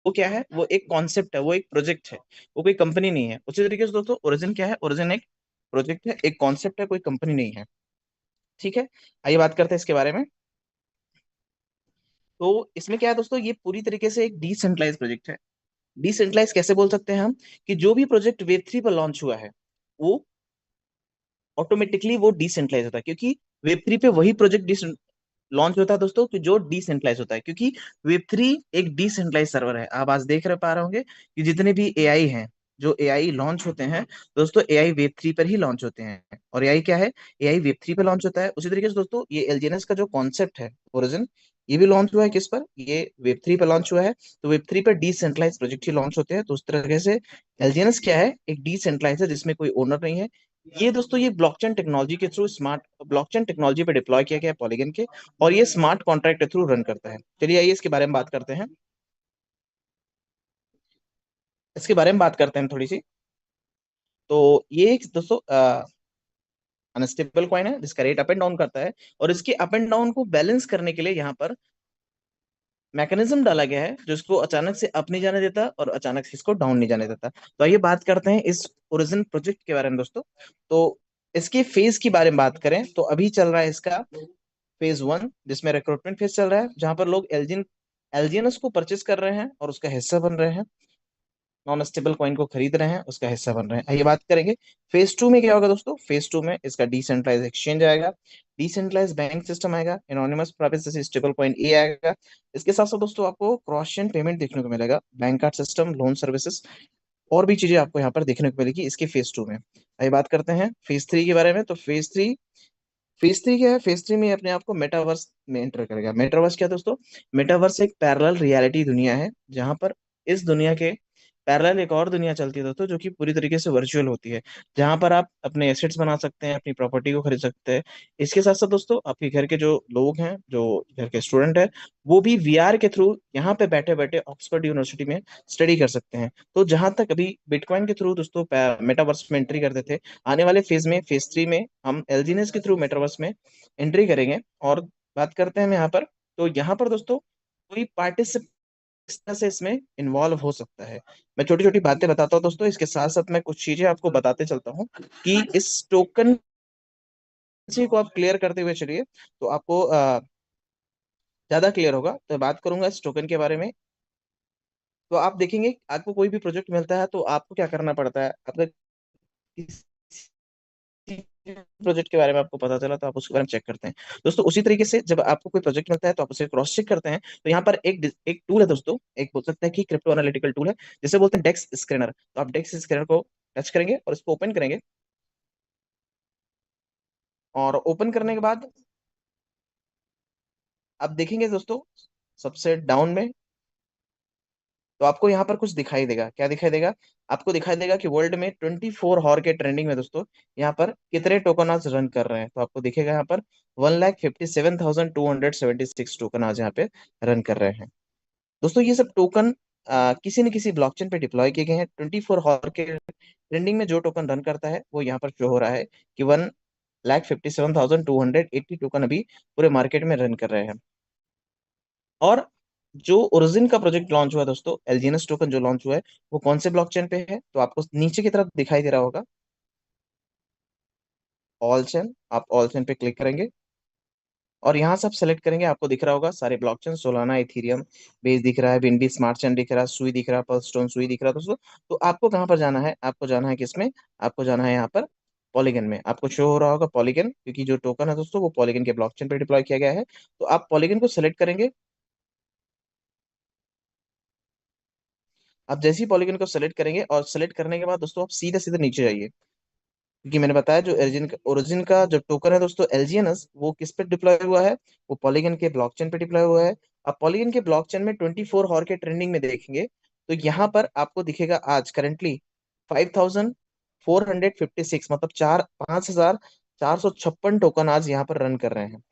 वो क्या है, वो एक कॉन्सेप्ट है, वो एक प्रोजेक्ट है, वो कोई कंपनी नहीं है। उसी तरीके से दोस्तों ओरिजिन क्या है, ओरिजिन एक प्रोजेक्ट है, एक कॉन्सेप्ट है, कोई कंपनी नहीं है। ठीक है, आइए बात करते हैं इसके बारे में। तो इसमें क्या है दोस्तों, ये पूरी तरीके से एक डिसेंट्रलाइज प्रोजेक्ट है। डिसेंट्रलाइज कैसे बोल सकते हैं हम, कि जो भी प्रोजेक्ट वेब 3 पर लॉन्च हुआ है वो ऑटोमेटिकली वो डिसेंट्रलाइज होता है, क्योंकि वेब 3 पे वही प्रोजेक्ट लॉन्च होता है दोस्तों कि जो डिसेंट्रलाइज होता है, क्योंकि वेब 3 एक डिसेंट्रलाइज सर्वर है। आप आज देख रहे पा रहे होंगे कि जितने भी एआई हैं, जो एआई लॉन्च होते हैं दोस्तों, एआई वेब 3 पर ही लॉन्च होते हैं। और एआई क्या है, एआई वेब 3 पर लॉन्च होता है। उसी तरीके से दोस्तों ये एलजीएनएस का जो कॉन्सेप्ट है ओरिजिन, ये भी लॉन्च हुआ है किस पर, ये वेब 3 पर लॉन्च हुआ है। तो वेब 3 पर डिसेंट्रलाइज प्रोजेक्ट ही लॉन्च होते हैं। तो उस तरीके से एलजीएनएस क्या है, एक डिसेंट्रलाइज है जिसमें कोई ओनर नहीं है। ये दोस्तों ये ब्लॉकचेन टेक्नोलॉजी के थ्रू, स्मार्ट ब्लॉकचेन टेक्नोलॉजी पे डिप्लॉय किया गया है पॉलीगन के, और ये स्मार्ट कॉन्ट्रैक्ट के थ्रू रन करता है। चलिए आइए इसके बारे में बात करते हैं, इसके बारे में बात करते हैं थोड़ी सी। तो ये एक दोस्तों अनस्टेबल कॉइन है जिसका रेट अप एंड डाउन करता है, और इसके अप एंड डाउन को बैलेंस करने के लिए यहाँ पर मैकेनिज्म डाला गया है जो इसको अचानक से अप नहीं जाने देता और अचानक से इसको डाउन नहीं जाने देता। तो आइए बात करते हैं इस ओरिजिन प्रोजेक्ट के बारे में दोस्तों। तो इसके फेज की बारे में बात करें तो अभी चल रहा है इसका फेज 1, जिसमें रिक्रूटमेंट फेज चल रहा है, जहां पर लोग एलजीएनएस को परचेस कर रहे हैं और उसका हिस्सा बन रहे हैं, नॉन स्टेबल कॉइन को खरीद रहे हैं, उसका हिस्सा बन रहे हैं। आइए बात करेंगे फेज 2 में क्या होगा दोस्तों। फेज 2 में इसका डिसेंट्रलाइज एक्सचेंज आएगा, डिसेंट्रलाइज बैंक सिस्टम आएगा, एनोनिमस प्राइवेसी स्टेबल कॉइन ए आएगा। इसके साथ साथ दोस्तों आपको क्रॉस चेन पेमेंट देखने को मिलेगा, bank card system, loan services, और भी चीजें आपको यहाँ पर देखने को मिलेगी इसके फेज 2 में। आइए बात करते हैं फेज 3 के बारे में। तो फेज 3 क्या है, फेज 3 में ये अपने आप को मेटावर्स में एंटर करेगा। मेटावर्स क्या है दोस्तों, मेटावर्स एक पैरेलल रियलिटी दुनिया है, जहां पर इस दुनिया के पैरेलल एक और दुनिया चलती है दोस्तों, जो कि पूरी तरीके से वर्चुअल होती है, जहां पर आप अपने एसेट्स बना सकते हैं, अपनी प्रॉपर्टी को खरीद सकते हैं। इसके साथ साथ दोस्तों आपके घर के जो लोग हैं, जो घर के स्टूडेंट हैं, वो भी वीआर के थ्रू यहाँ पे बैठे बैठे ऑक्सफोर्ड यूनिवर्सिटी में स्टडी कर सकते हैं। तो जहां तक अभी बिटकॉइन के थ्रू दोस्तों मेटावर्स में एंट्री करते थे, आने वाले फेज में फेज 3 में हम एलजीएनएस के थ्रू मेटावर्स में एंट्री करेंगे। और बात करते हैं हम यहाँ पर, तो यहाँ पर दोस्तों कोई पार्टिसिपेट इस तरह से इसमें इन्वॉल्व हो सकता है। मैं छोटी छोटी बातें बताता हूँ दोस्तों, इसके साथ साथ मैं कुछ चीजें आपको बताते चलता हूँ कि इस टोकन को आप क्लियर करते हुए चलिए, तो आपको ज्यादा क्लियर होगा। तो बात करूंगा इस टोकन के बारे में। तो आप देखेंगे आपको कोई भी प्रोजेक्ट मिलता है तो आपको क्या करना पड़ता है, आपका प्रोजेक्ट के बारे में आपको पता चला तो आप उसके बारे में चेक करते हैं दोस्तों। उसी तरीके से जब आपको कोई प्रोजेक्ट मिलता है तो आप उसे क्रॉस चेक करते हैं। तो यहाँ पर एक टूल है दोस्तों, एक बोल सकते हैं कि क्रिप्टो एनालिटिकल टूल है, जिसे बोलते हैं डेक्स स्कैनर। तो आप डेक्स स्कैनर को टच करेंगे और इसको ओपन करेंगे, और ओपन करने के बाद आप देखेंगे दोस्तों सबसे डाउन में, तो आपको यहाँ पर कुछ दिखाई देगा। क्या दिखाई देगा, आपको दिखाई देगा कि वर्ल्ड में 24 हॉर के ट्रेंडिंग में दोस्तों यहाँ पर कितने टोकन आज रन कर रहे हैं। तो आपको दिखेगा यहाँ पर 1,57,276 टोकन आज यहाँ पे रन कर रहे हैं दोस्तों। ये सब टोकन किसी न किसी ब्लॉकचेन पे डिप्लॉय किए गए हैं। 24 हॉर के ट्रेंडिंग में जो टोकन रन करता है वो यहाँ पर शो हो रहा है कि 1,57,280 टोकन अभी पूरे मार्केट में रन कर रहे हैं। और जो ओरिजिन का प्रोजेक्ट लॉन्च हुआ है दोस्तों, एलजीएनएस टोकन जो लॉन्च हुआ है, वो कौन से ब्लॉकचेन पे है, तो आपको नीचे की तरफ दिखाई दे रहा होगा ऑल चेन। आप ऑल चेन पे क्लिक करेंगे और यहाँ से आप सेलेक्ट करेंगे, आपको दिख रहा होगा सारे ब्लॉकचेन, सोलाना, इथीरियम, बेस दिख रहा है, बिनबी स्मार्ट चेन दिख रहा है, सुई दिख रहा है, पर्लस्टोन सुई दिख रहा है दोस्तों। तो आपको कहाँ पर जाना है, आपको जाना है किसमें, आपको जाना है यहाँ पर पॉलीगन में। आपको शो हो रहा होगा पॉलीगन, क्योंकि जो टोकन है दोस्तों वो पॉलीगन के ब्लॉकचेन पे डिप्लॉय किया गया है। तो आप पॉलीगन को सेलेक्ट करेंगे। आप जैसे ही पॉलीगन को सेलेक्ट करेंगे और सेलेक्ट करने के बाद दोस्तों आप सीधे सीधे नीचे जाइए, क्योंकि मैंने बताया जो ओरिजिन का जो टोकन है दोस्तों एलजीएनएस, वो किस पे डिप्लॉय हुआ है, वो पॉलीगन के ब्लॉकचेन पे डिप्लॉय हुआ है। आप पॉलीगन के ब्लॉकचेन में 24 हॉर के ट्रेंडिंग में देखेंगे, तो यहाँ पर आपको दिखेगा आज करंटली 5,456, मतलब 5,456 टोकन आज यहाँ पर रन कर रहे हैं।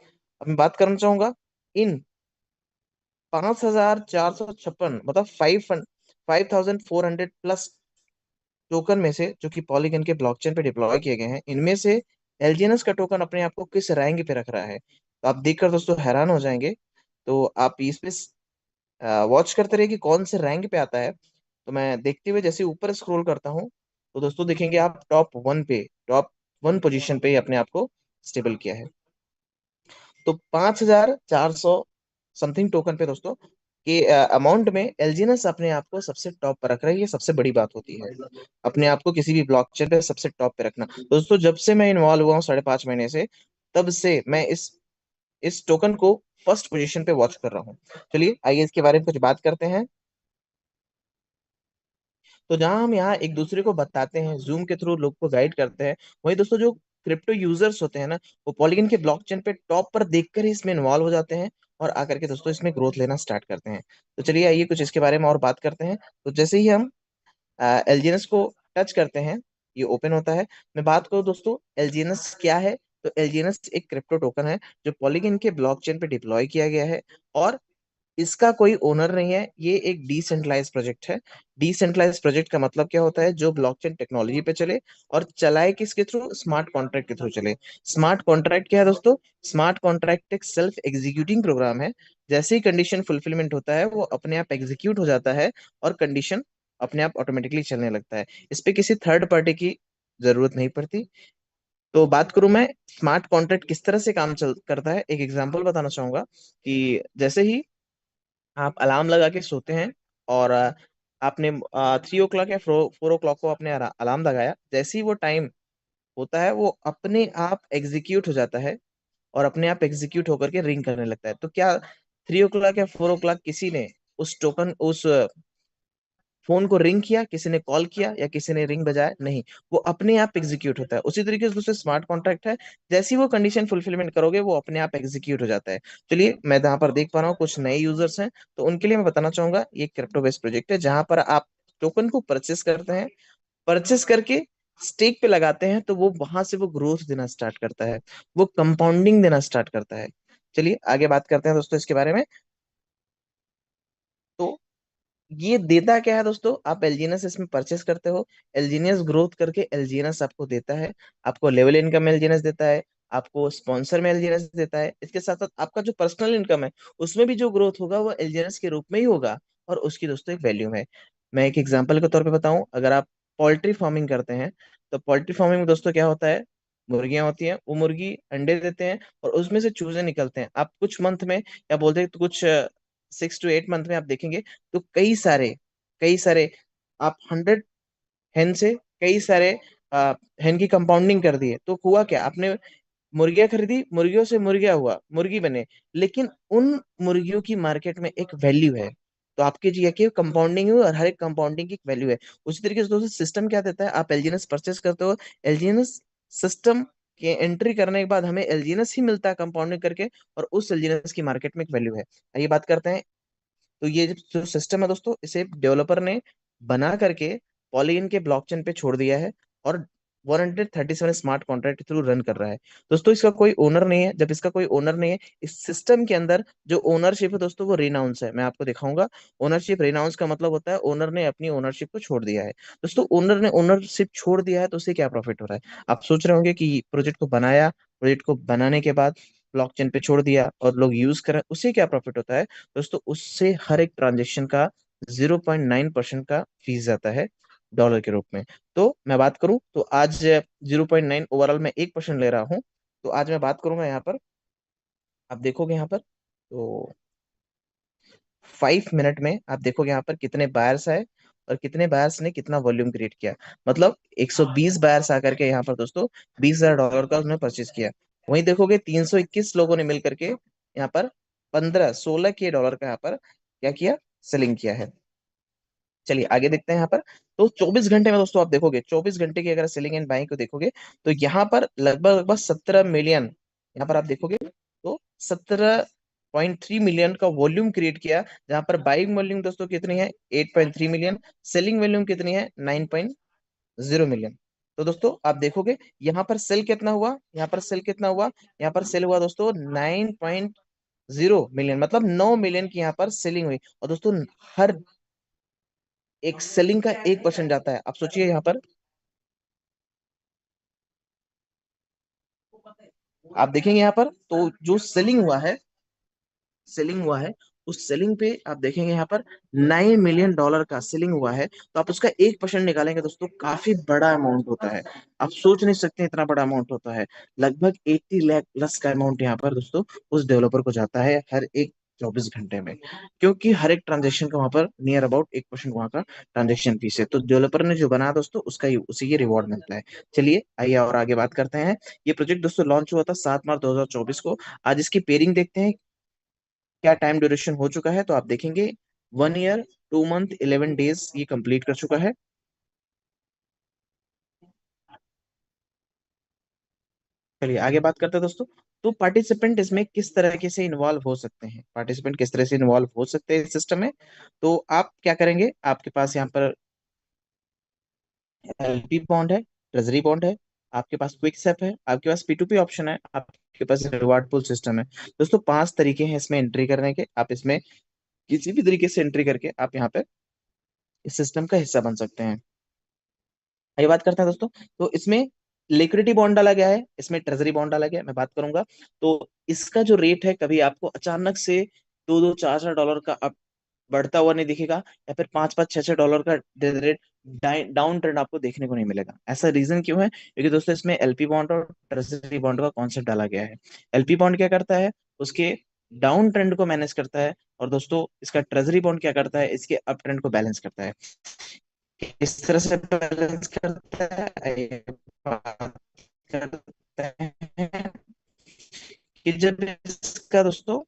अब मैं बात करना चाहूंगा इन 5,456, मतलब 5,400 प्लस टोकन में से, जो कि पॉलीगन के ब्लॉकचेन पे डिप्लॉय किए गए हैं, इनमें से एलजीएनएस का टोकन अपने आप को किस रैंक पे रख रहा है, तो आप देखकर दोस्तों हैरान हो जाएंगे। तो आप इस पे वॉच करते रहिए कि कौन से रैंक पे आता है। तो मैं देखते हुए जैसे ऊपर स्क्रॉल करता हूँ, तो दोस्तों देखेंगे आप टॉप वन पोजीशन पे अपने आप को स्टेबल किया है। तो 5,400 समथिंग टोकन पे दोस्तों के अमाउंट में एलजीएनएस अपने आप को सबसे टॉप पर रख रहा है। ये सबसे बड़ी बात होती है, अपने आप को किसी भी ब्लॉकचेन पे सबसे टॉप पे रखना। दोस्तों जब से मैं इन्वॉल्व हुआ हूँ 5.5 महीने से, तब से मैं इस टोकन को फर्स्ट पोजीशन पे वॉच कर रहा हूँ। चलिए आइए इसके बारे में कुछ बात करते हैं। तो जहां हम यहाँ एक दूसरे को बताते हैं, जूम के थ्रू लोग को गाइड करते हैं, वही दोस्तों जो क्रिप्टो यूजर्स होते हैं ना, वो पॉलीगन के ब्लॉकचेन पे टॉप पर देखकर ही इसमें इन्वॉल्व हो जाते हैं और आकर के दोस्तों इसमें ग्रोथ लेना स्टार्ट करते हैं। तो चलिए आइए कुछ इसके बारे में और बात करते हैं। तो जैसे ही हम एलजीएनएस को टच करते हैं, ये ओपन होता है। मैं बात करूँ दोस्तों एलजीएनएस क्या है, तो एलजीएनएस एक क्रिप्टो टोकन है जो पॉलीगन के ब्लॉकचेन पे डिप्लॉय किया गया है, और इसका कोई ओनर नहीं है। ये एक डिसेंट्रलाइज प्रोजेक्ट है। डिसेंट्रलाइज प्रोजेक्ट का मतलब क्या होता है, जो ब्लॉकचेन टेक्नोलॉजी पे चले और चलाए किसके थ्रू, स्मार्ट कॉन्ट्रैक्ट के थ्रू चले। स्मार्ट कॉन्ट्रैक्ट क्या है दोस्तों, स्मार्ट कॉन्ट्रैक्ट एक सेल्फ एग्जीक्यूटिंग प्रोग्राम है। जैसे ही कंडीशन फुलफिलमेंट होता है, वो अपने आप एग्जीक्यूट हो जाता है और कंडीशन अपने आप ऑटोमेटिकली चलने लगता है। इस पे किसी थर्ड पार्टी की जरूरत नहीं पड़ती। तो बात करूं मैं स्मार्ट कॉन्ट्रैक्ट किस तरह से काम चल करता है, एक एग्जांपल बताना चाहूंगा कि जैसे ही आप अलार्म लगा के सोते हैं और आपने 3 o'clock या 4 o'clock को आपने अलार्म लगाया, जैसे ही वो टाइम होता है वो अपने आप एग्जीक्यूट हो जाता है और अपने आप एग्जीक्यूट होकर के रिंग करने लगता है। तो क्या 3 o'clock या 4 o'clock किसी ने उस फोन को रिंग किया, किसी ने कॉल किया या किसी ने रिंग बजाया? नहीं, वो अपने आप एग्जीक्यूट होता है। उसी तरीके से दूसरे स्मार्ट कॉन्ट्रैक्ट है, जैसी वो कंडीशन फुलफिलमेंट करोगे वो अपने आप एग्जीक्यूट हो जाता है। चलिए मैं यहाँ पर देख पा रहा हूँ कुछ नए यूजर्स हैं, तो उनके लिए मैं बताना चाहूंगा ये क्रिप्टो बेस्ड प्रोजेक्ट है जहां पर आप टोकन को परचेस करते हैं, परचेस करके स्टेक पे लगाते हैं, तो वो वहां से वो ग्रोथ देना स्टार्ट करता है, वो कंपाउंडिंग देना स्टार्ट करता है। चलिए आगे बात करते हैं दोस्तों इसके बारे में। तो ये देता क्या है दोस्तों, आप एलजीएनएस इसमें परचेस करते हो, एलजीएनएस ग्रोथ करके एलजीएनएस आपको देता है, आपको लेवल इनकम एलजीएनएस देता है, आपको स्पॉन्सर में एलजीएनएस देता है। इसके साथ साथ आपका जो पर्सनल इनकम है उसमें भी जो ग्रोथ होगा वो एलजीएनएस के रूप में ही होगा, और उसकी दोस्तों एक वैल्यू है। मैं एक एग्जांपल के तौर पे बताऊं, अगर आप पोल्ट्री फार्मिंग करते हैं, तो पोल्ट्री फार्मिंग में दोस्तों क्या होता है, मुर्गियां होती हैं, वो मुर्गी अंडे देते हैं और उसमें से चूजे निकलते हैं। आप कुछ मंथ में, या बोलते हैं तो कुछ 6 to 8 मंथ में आप देखेंगे तो कई सारे आप 100 हैन से कई सारे हैन की कंपाउंडिंग कर दिए, तो हुआ क्या, आपने मुर्गियां खरीदी, मुर्गियों से मुर्गियां हुआ, मुर्गी बने, लेकिन उन मुर्गियों की मार्केट में एक वैल्यू है। तो आपके जी की कंपाउंडिंग हुई और हर एक कंपाउंडिंग की एक वैल्यू है। उसी तरीके से दोस्तों सिस्टम क्या देता है, आप एलजीएनएस परचेस करते हो, एलजीएनएस सिस्टम के एंट्री करने के बाद हमें एलजीएनएस ही मिलता है कंपाउंडिंग करके, और उस एलजीएनएस की मार्केट में एक वैल्यू है। आइए बात करते हैं। तो ये जो सिस्टम है दोस्तों, इसे डेवलपर ने बना करके पॉलीगन के ब्लॉकचेन पे छोड़ दिया है, और 137 स्मार्ट कॉन्ट्रैक्ट के थ्रू रन कर रहा है। दोस्तों इसका कोई ओनर नहीं है। जब इसका कोई ओनर नहीं है, इस सिस्टम के अंदर जो ओनरशिप है दोस्तों वो रिनाउंस है। मैं आपको दिखाऊंगा। ओनरशिप रिनाउंस का मतलब होता है ओनर ने अपनी ओनरशिप को छोड़ दिया है। दोस्तों ओनर ने ओनरशिप छोड़ दिया है तो उसे क्या प्रॉफिट हो रहा है? आप सोच रहे होंगे कि प्रोजेक्ट को बनाया, प्रोजेक्ट को बनाने के बाद ब्लॉकचेन पे छोड़ दिया और लोग यूज कर रहे हैं, उसे क्या प्रॉफिट होता है? दोस्तों उससे हर एक ट्रांजेक्शन का 0.9% का फीस जाता है, डॉलर के रूप में। तो मैं बात करूं तो आज 0.9 ओवरऑल मैं 1% ले रहा हूं। तो आज मैं बात करूंगा यहाँ पर, आप देखोगे यहाँ पर, तो 5 मिनट में आप देखोगे यहाँ पर कितने बायर्स आए और कितने बायर्स ने कितना वॉल्यूम क्रिएट किया। मतलब 120 बायर्स आकर के यहाँ पर दोस्तों $20,000 का उन्होंने परचेज किया। वहीं देखोगे 321 लोगों ने मिल करके यहाँ पर 15-16 के डॉलर का यहाँ पर क्या किया, सेलिंग किया है। चलिए आगे देखते हैं यहाँ पर। तो 24 घंटे में दोस्तों आप देखोगे, 24 घंटे की अगर सेलिंग एंड बाइंग को देखोगे, तो यहाँ पर लगभग लगभग 17 मिलियन, यहाँ पर आप देखोगे तो 17.3 मिलियन का वॉल्यूम क्रिएट किया। जहां पर बाइंग वॉल्यूम दोस्तों कितनी है, 8.3 मिलियन, सेलिंग वॉल्यूम कितनी है, 9.0 मिलियन। तो दोस्तों आप देखोगे यहाँ पर सेल कितना हुआ, यहाँ पर सेल कितना हुआ, यहाँ पर सेल हुआ दोस्तों 9.0 मिलियन, मतलब 9 मिलियन की यहाँ पर सेलिंग हुई। और दोस्तों हर एक सेलिंग का 1% जाता है। आप सोचिए यहाँ पर आप देखेंगे यहाँ पर, तो जो सेलिंग हुआ है उस सेलिंग पे आप देखेंगे यहाँ पर $9 मिलियन का सेलिंग हुआ है। तो आप उसका 1% निकालेंगे दोस्तों, काफी बड़ा अमाउंट होता है। आप सोच नहीं सकते इतना बड़ा अमाउंट होता है। लगभग 80 लाख प्लस का अमाउंट यहाँ पर दोस्तों उस डेवलपर को जाता है हर एक 24 घंटे में, क्योंकि हर एक ट्रांजेक्शन का वहां पर नियर अबाउट 1% वहां का ट्रांजेक्शन फीस है। तो डेवलपर ने जो बनाया दोस्तों उसका ही उसी ये रिवॉर्ड मिलता है। चलिए आइए और आगे बात करते हैं। ये प्रोजेक्ट दोस्तों लॉन्च हुआ था 7 मार्च 2024 को। आज इसकी पेयरिंग देखते हैं क्या टाइम ड्यूरेशन हो चुका है। तो आप देखेंगे 1 ईयर 2 मंथ 11 डेज ये कंप्लीट कर चुका है। चलिए आगे बात करते हैं दोस्तों। तो पार्टिसिपेंट इसमें किस तरीके से इन्वॉल्व हो सकते हैं, पार्टिसिपेंट किस तरह से इन्वॉल्व हो सकते हैं इस सिस्टम में। तो आप क्या करेंगे, आपके पास यहाँ पर एलपी बॉन्ड है, ट्रेजरी बॉन्ड है, आपके पास क्विक सेप है, आपके पास P2P ऑप्शन है, आपके पास रिवार्ड पुल सिस्टम है। दोस्तों 5 तरीके हैं इसमें एंट्री करने के। आप इसमें किसी भी तरीके से एंट्री करके आप यहाँ पे इस सिस्टम का हिस्सा बन सकते हैं। ये बात करते हैं दोस्तों। तो इसमें लिक्विडिटी बॉन्ड डाला गया है, इसमें ट्रेजरी बॉन्ड डाला गया है, मैं बात करूंगा। तो इसका जो रेट है कभी आपको अचानक से 2-2 4-4 डॉलर का अप बढ़ता हुआ नहीं दिखेगा, या फिर 5-5 6-6 डॉलर का रेट डाउन ट्रेंड आपको देखने को नहीं मिलेगा। ऐसा रीजन क्यों है, क्योंकि दोस्तों इसमें एलपी बॉन्ड और ट्रेजरी बॉन्ड का कॉन्सेप्ट डाला गया है। एलपी बॉन्ड क्या करता है, उसके डाउन ट्रेंड को मैनेज करता है, और दोस्तों इसका ट्रेजरी बॉन्ड क्या करता है, इसके अप ट्रेंड को बैलेंस करता है। इस तरह से बैलेंस करता है, ये बात करते हैं कि जब इसका दोस्तों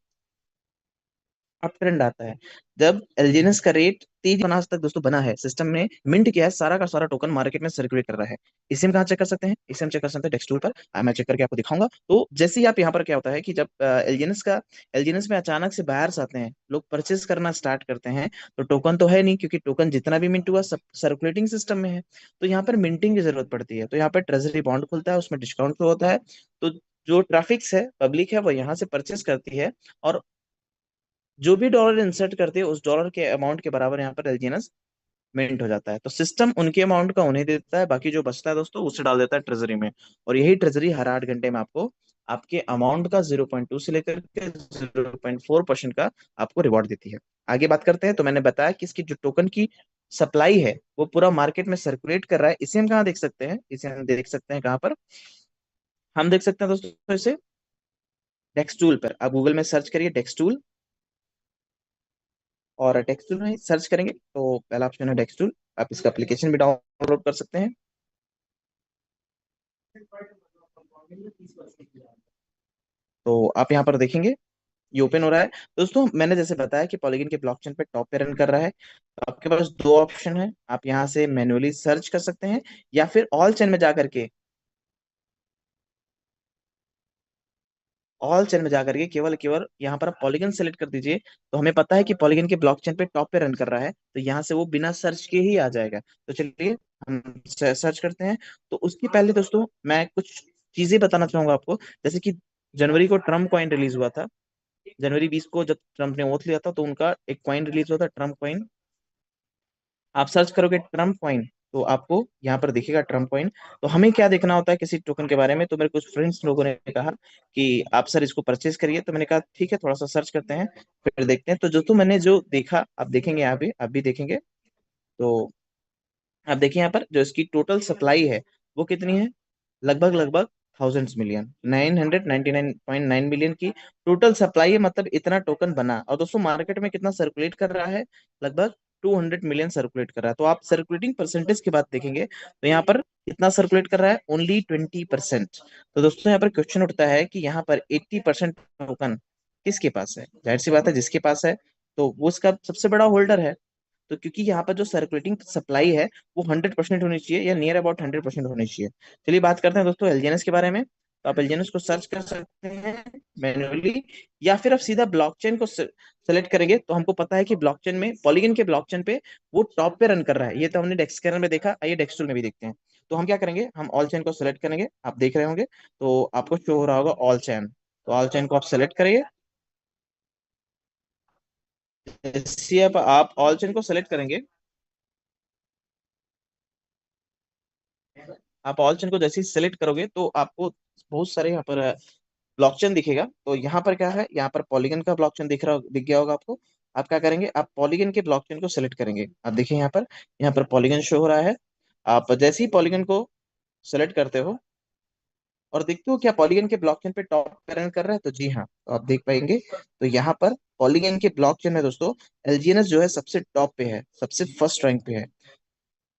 अप ट्रेंड आता है, जब एलजीएनएस का रेट तेज बना आज तक दोस्तों बना है, सिस्टम में मिंट किया है, सारा का सारा टोकन मार्केट में सर्कुलेट कर रहा है। इसे हम कहाँ चेक कर सकते हैं, इसे हम चेक कर सकते हैं डेस्क टूल पर। मैं चेक करके आपको दिखाऊंगा। तो जैसे ही आप यहाँ पर क्या होता है कि जब एलजीएनएस में अचानक से बायर्स आते हैं, लोग परचेस करना स्टार्ट करते हैं, तो टोकन तो है नहीं, क्योंकि टोकन जितना भी मिंट हुआ सब सर्कुलेटिंग सिस्टम में है। तो यहाँ पर मिंटिंग की जरूरत पड़ती है, तो यहाँ पर ट्रेजरी बॉन्ड खुलता है, उसमें डिस्काउंट होता है। तो जो ट्रैफिक्स है, पब्लिक है, वो यहाँ से परचेस करती है, और जो भी डॉलर इंसर्ट करते हैं उस डॉलर के अमाउंट के बराबर यहाँ पर एलजीएनएस मिंट हो जाता है। तो सिस्टम उनके अमाउंट का उन्हें दे देता है, बाकी जो बचता है दोस्तों उसे डाल देता है ट्रेजरी में। और यही ट्रेजरी हर 8 घंटे में आपको आपके अमाउंट का 0.2 से लेकर के 0.4% का आपको रिवॉर्ड देती है। आगे बात करते हैं। तो मैंने बताया कि इसकी जो टोकन की सप्लाई है वो पूरा मार्केट में सर्कुलेट कर रहा है। इसे हम कहाँ देख सकते हैं, इसे हम देख सकते हैं कहाँ पर, हम देख सकते हैं दोस्तों इसे डेक्स टूल पर। आप गूगल में सर्च करिए डेक्स टूल, और टेक्सटूल में सर्च करेंगे तो पहला ऑप्शन है टेक्सटूल। आप इसका एप्लीकेशन भी डाउनलोड कर सकते हैं। तो आप यहाँ पर देखेंगे ये ओपन हो रहा है। दोस्तों मैंने जैसे बताया कि पॉलीगन के ब्लॉकचेन पे टॉप पे रन कर रहा है। तो आपके पास दो ऑप्शन है, आप यहाँ से मैन्युअली सर्च कर सकते हैं, या फिर ऑल चेन में जाकर के, ऑल चेन में जाकर के केवल केवल यहाँ पर आप पॉलीगन सेलेक्ट कर दीजिए। तो हमें पता है कि पॉलीगन के ब्लॉकचेन पे टॉप पे रन कर रहा है, तो यहाँ से वो बिना सर्च के ही आ जाएगा। तो चलिए हम सर्च करते हैं। तो उसके पहले दोस्तों मैं कुछ चीजें बताना चाहूंगा आपको। जैसे कि जनवरी को ट्रम्प कॉइन रिलीज हुआ था, जनवरी 20 को जब ट्रम्प ने ओथ लिया था, तो उनका एक कॉइन रिलीज हुआ था, ट्रम्प कॉइन। आप सर्च करोगे ट्रम्प कॉइन तो आपको यहाँ पर दिखेगा ट्रम्प कॉइन। तो हमें क्या देखना होता है किसी टोकन के बारे में, तो मेरे कुछ फ्रेंड्स लोगों ने कहा कि आप सर इसको परचेज करिए। तो मैंने कहा ठीक है, थोड़ा सा सर्च करते हैं फिर देखते हैं। तो जो तो मैंने जो देखा आप देखेंगे, यहाँ पे आप भी देखेंगे। तो आप देखिए यहाँ पर जो इसकी टोटल सप्लाई है वो कितनी है, लगभग लगभग थाउजेंड्स मिलियन, 999.9 मिलियन की टोटल सप्लाई है। मतलब इतना टोकन बना, और दोस्तों मार्केट में कितना सर्कुलेट कर रहा है, लगभग 200 मिलियन सर्कुलेट कर रहा है। तो आप सर्कुलेटिंग परसेंटेज की बात देखेंगे तो यहाँ पर कितना सर्कुलेट कर रहा है, ओनली 20%। तो दोस्तों यहाँ पर क्वेश्चन उठता है कि यहाँ पर 80% टोकन किसके पास है। जाहिर सी बात है जिसके पास है तो वो उसका सबसे बड़ा होल्डर है। तो क्योंकि यहाँ पर जो सर्कुलेटिंग सप्लाई है वो 100% होनी चाहिए, या नियर अबाउट 100% होनी चाहिए। चलिए बात करते हैं दोस्तों एलजीएनएस के बारे में। तो आप एलजीएनएस को सर्च कर सकते हैं मैन्युअली, या फिर आप सीधा ब्लॉकचेन को सेलेक्ट करेंगे। तो हमको पता है कि ब्लॉकचेन में, पॉलीगन के ब्लॉकचेन पे वो टॉप पे रन कर रहा है, ये तो हमने डेक्सकैनर में देखा, आइए डेक्सटूल में भी देखते हैं। तो हम क्या करेंगे, हम ऑल चेन को सेलेक्ट करेंगे, आप देख रहे होंगे तो आपको शो हो रहा होगा ऑल चेन। तो ऑल चेन को आप सेलेक्ट करिए। जैसे आप ऑल चेन को सेलेक्ट करेंगे, आप ऑल चेन को जैसे ही सेलेक्ट करोगे तो आपको बहुत सारे यहाँ पर ब्लॉकचेन दिखेगा, तो यहाँ पर क्या है, यहाँ पर पॉलीगन का ब्लॉकचेन दिख गया होगा आपको। आप क्या करेंगे, आप पॉलीगन के ब्लॉकचेन को सेलेक्ट करेंगे। आप देखिए यहाँ पर पॉलीगन शो हो रहा है। आप जैसे ही पॉलीगन को सेलेक्ट करते हो और देखते हो क्या पॉलीगन के ब्लॉकचेन पे टॉप पे रन कर रहा है, तो जी हाँ, तो आप देख पाएंगे। तो यहाँ पर पॉलीगन के ब्लॉकचेन में दोस्तों एलजीएनएस जो है सबसे टॉप पे है, सबसे फर्स्ट रैंक पे है।